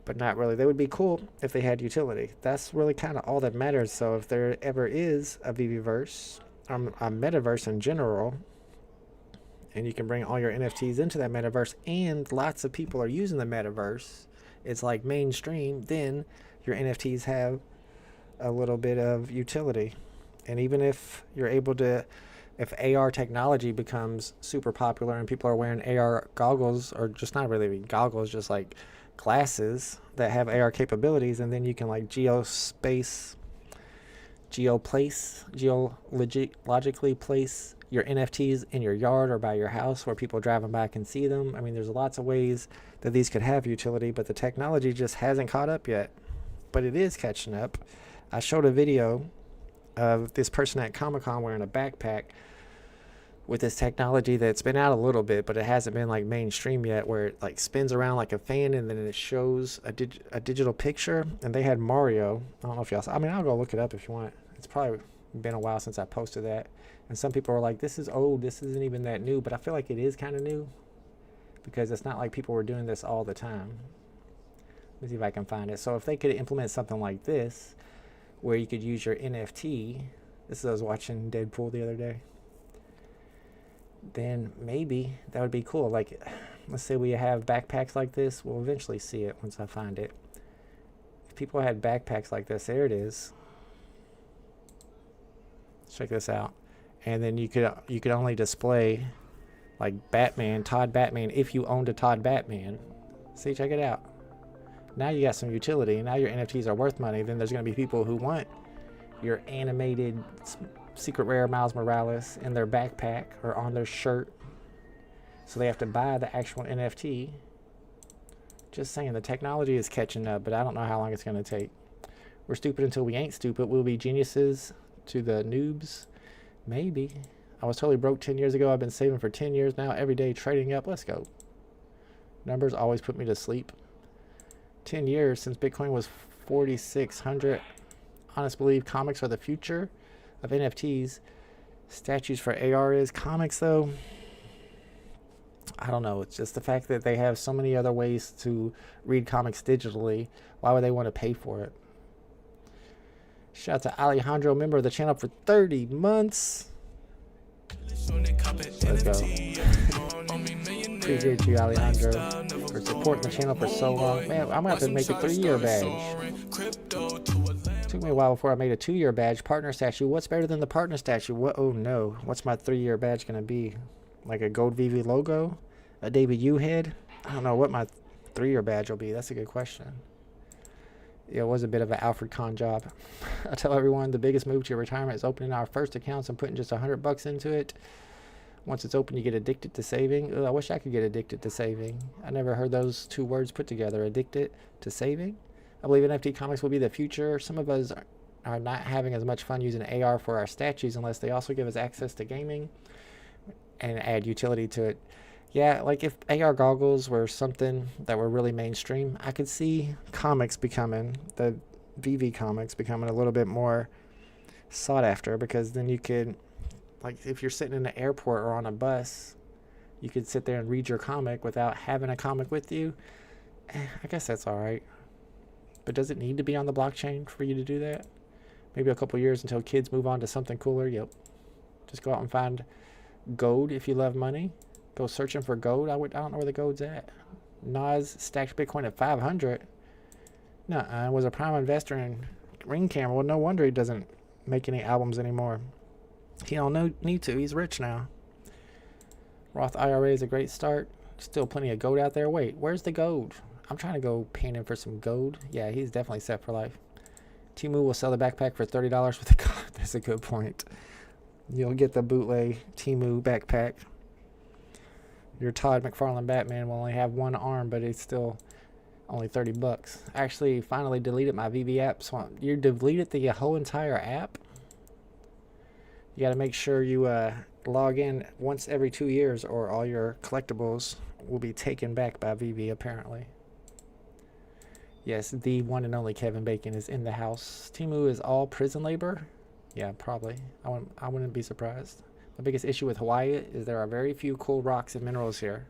but not really. They would be cool if they had utility. That's really kind of all that matters. So if there ever is a VeVeverse, a metaverse in general, and you can bring all your NFTs into that metaverse, and lots of people are using the metaverse, it's like mainstream, then your NFTs have a little bit of utility. And even if you're able to, if AR technology becomes super popular and people are wearing AR goggles, or just not really goggles, just like glasses that have AR capabilities, and then you can like geologically place your NFTs in your yard or by your house where people driving by can see them. I mean, there's lots of ways that these could have utility, but the technology just hasn't caught up yet. But it is catching up. I showed a video of this person at Comic-Con wearing a backpack with this technology that's been out a little bit, but it hasn't been like mainstream yet, where it like spins around like a fan and then it shows a digital picture. And they had Mario. I don't know if y'all saw. I mean, I'll go look it up if you want. It's probably been a while since I posted that. And some people are like, this is old, this isn't even that new, but I feel like it is kind of new because it's not like people were doing this all the time. Let me see if I can find it. So if they could implement something like this where you could use your NFT, this is, I was watching Deadpool the other day, then maybe that would be cool. Like, let's say we have backpacks like this. We'll eventually see it once I find it. If people had backpacks like this, there it is. Let's check this out. And then you could only display like Batman, Todd Batman, if you owned a Todd Batman. See, check it out. Now you got some utility. Now your NFTs are worth money. Then there's going to be people who want your animated secret rare Miles Morales in their backpack or on their shirt. So they have to buy the actual NFT. Just saying, the technology is catching up, but I don't know how long it's going to take. We're stupid until we ain't stupid. We'll be geniuses to the noobs. Maybe. I was totally broke 10 years ago. I've been saving for 10 years now. Every day trading up. Let's go. Numbers always put me to sleep. 10 years since Bitcoin was 4,600. Honest believe comics are the future of NFTs. Statues for AR is. Comics, though, I don't know. It's just the fact that they have so many other ways to read comics digitally. Why would they want to pay for it? Shout out to Alejandro, member of the channel for 30 months. Let's go. Appreciate you, Alejandro, for supporting the channel for so long. Man, I'm going to have to make a 3-year badge. Took me a while before I made a 2-year badge. Partner statue. What's better than the partner statue? What? Oh no. What's my 3-year badge going to be? Like a gold VeVe logo? A David U head? I don't know what my 3-year badge will be. That's a good question. Yeah, it was a bit of an Alfred Kahn job. I tell everyone the biggest move to your retirement is opening our first accounts and putting just $100 into it. Once it's open, you get addicted to saving. Ugh, I wish I could get addicted to saving. I never heard those two words put together. Addicted to saving. I believe NFT comics will be the future. Some of us are not having as much fun using AR for our statues unless they also give us access to gaming and add utility to it. Yeah, like if AR goggles were something that were really mainstream, I could see comics becoming, the VeVe comics becoming a little bit more sought after, because then you could, like if you're sitting in an airport or on a bus, you could sit there and read your comic without having a comic with you. I guess that's all right. But does it need to be on the blockchain for you to do that? Maybe a couple years until kids move on to something cooler. Yep. Just go out and find gold if you love money. Go searching for gold. I don't know where the gold's at. Nas stacked Bitcoin at 500. Nuh-uh. Was a prime investor in Ring Camera. Well, no wonder he doesn't make any albums anymore. He don't need to. He's rich now. Roth IRA is a great start. Still plenty of gold out there. Wait, where's the gold? I'm trying to go painting for some gold. Yeah, he's definitely set for life. Timu will sell the backpack for $30 with the gold. That's a good point. You'll get the bootleg Timu backpack. Your Todd McFarlane Batman will only have one arm, but it's still only $30. I actually finally deleted my VeVe app. So you deleted the whole entire app? You got to make sure you log in once every 2 years, or all your collectibles will be taken back by VeVe, apparently. Yes, the one and only Kevin Bacon is in the house. Timu is all prison labor? Yeah, probably. I wouldn't be surprised. The biggest issue with Hawaii is there are very few cool rocks and minerals here.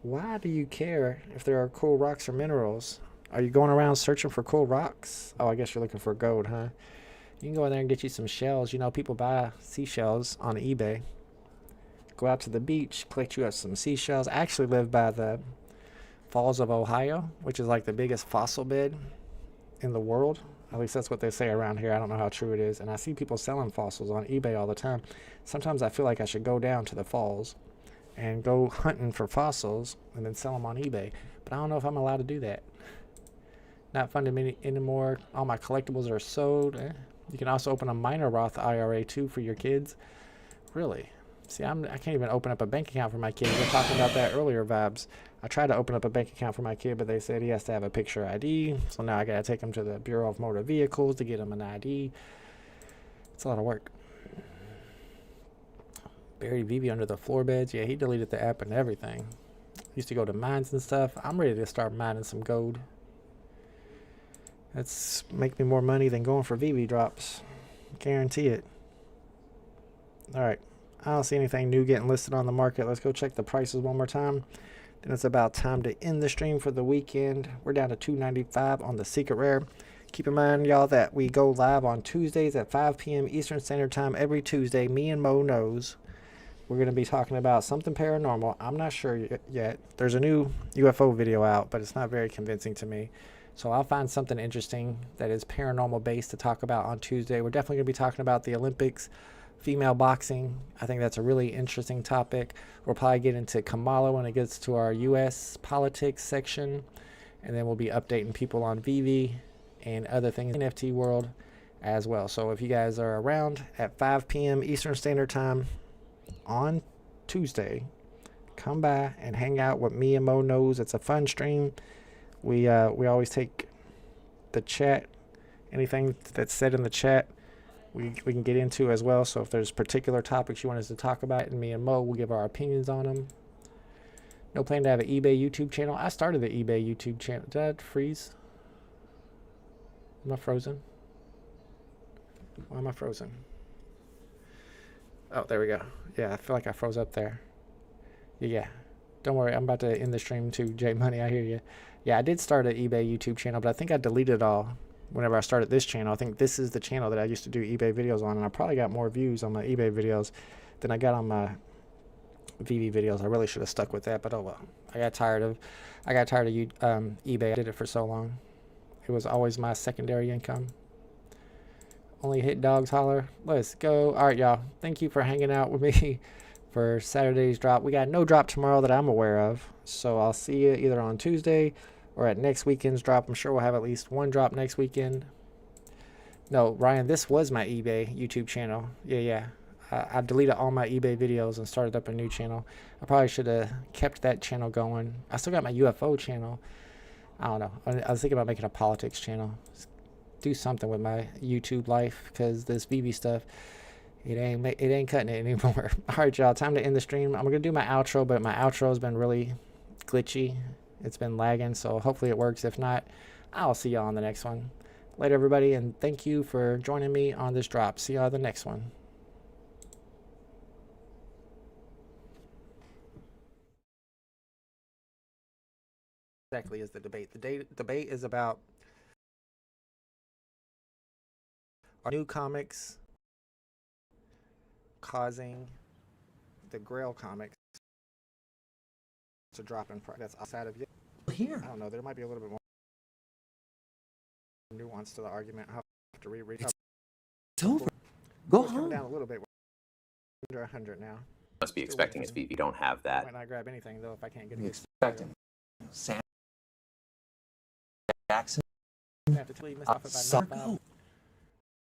Why do you care if there are cool rocks or minerals? Are you going around searching for cool rocks? Oh, I guess you're looking for gold, huh? You can go in there and get you some shells. You know, people buy seashells on eBay. Go out to the beach, collect you up some seashells. I actually live by the Falls of Ohio, which is like the biggest fossil bed in the world. At least that's what they say around here. I don't know how true it is. And I see people selling fossils on eBay all the time. Sometimes I feel like I should go down to the falls and go hunting for fossils and then sell them on eBay. But I don't know if I'm allowed to do that. Not funded me anymore. All my collectibles are sold. You can also open a minor Roth IRA too for your kids. Really? See, I can't even open up a bank account for my kids. We were talking about that earlier, Vibes. I tried to open up a bank account for my kid, but they said he has to have a picture ID. So now I got to take him to the Bureau of Motor Vehicles to get him an ID. It's a lot of work. Buried VeVe under the floor beds. Yeah, he deleted the app and everything. Used to go to mines and stuff. I'm ready to start mining some gold. That's make me more money than going for VeVe drops. Guarantee it. Alright. I don't see anything new getting listed on the market. Let's go check the prices one more time. Then it's about time to end the stream for the weekend. We're down to $295 on the secret rare. Keep in mind, y'all, that we go live on Tuesdays at 5 p.m. Eastern Standard Time every Tuesday. Me and Mo knows. We're going to be talking about something paranormal. I'm not sure yet. There's a new UFO video out, but it's not very convincing to me. So I'll find something interesting that is paranormal based to talk about on Tuesday. We're definitely going to be talking about the Olympics, female boxing. I think that's a really interesting topic. We'll probably get into Kamala when it gets to our U.S. politics section. And then we'll be updating people on VeVe and other things in the NFT world as well. So if you guys are around at 5 p.m. Eastern Standard Time on Tuesday, come by and hang out with me and Mo Knows. It's a fun stream. We always take the chat, anything that's said in the chat, we can get into as well. So if there's particular topics you want us to talk about, and me and Mo will give our opinions on them. No plan to have an eBay YouTube channel. I started the eBay YouTube channel. Did I freeze? Am I frozen? Why am I frozen? Oh, there we go. Yeah, I feel like I froze up there. Yeah. Don't worry, I'm about to end the stream too, J Money. I hear you. Yeah, I did start an eBay YouTube channel, but I think I deleted it all whenever I started this channel. I think this is the channel that I used to do eBay videos on, and I probably got more views on my eBay videos than I got on my VeVe videos. I really should have stuck with that, but oh well. I got tired of eBay. I did it for so long. It was always my secondary income. Only hit dogs holler. Let's go. All right, y'all. Thank you for hanging out with me for Saturday's drop. We got no drop tomorrow that I'm aware of, so I'll see you either on Tuesday or at next weekend's drop. I'm sure we'll have at least one drop next weekend. No, Ryan, this was my eBay YouTube channel. Yeah. I've deleted all my eBay videos and started up a new channel. I probably should have kept that channel going. I still got my UFO channel. I don't know. I was thinking about making a politics channel. Just do something with my YouTube life, because this VeVe stuff, it ain't cutting it anymore. All right, y'all. Time to end the stream. I'm gonna do my outro, but my outro has been really glitchy. It's been lagging, so hopefully it works. If not, I'll see y'all on the next one. Later, everybody, and thank you for joining me on this drop. See y'all on the next one. Exactly is the debate. The debate is about our new comics causing the Grail comics to drop in price. That's outside of you. Here. I don't know. There might be a little bit more nuance to the argument. I'll have to reread. It's over. Go Come home. down a little bit. We're under 100 now. Must be expecting it's VeVe. You don't have that. Might not grab anything though if I can't get it. Expecting. Sam Jackson. I have to tell you, missed off it by 95. Go.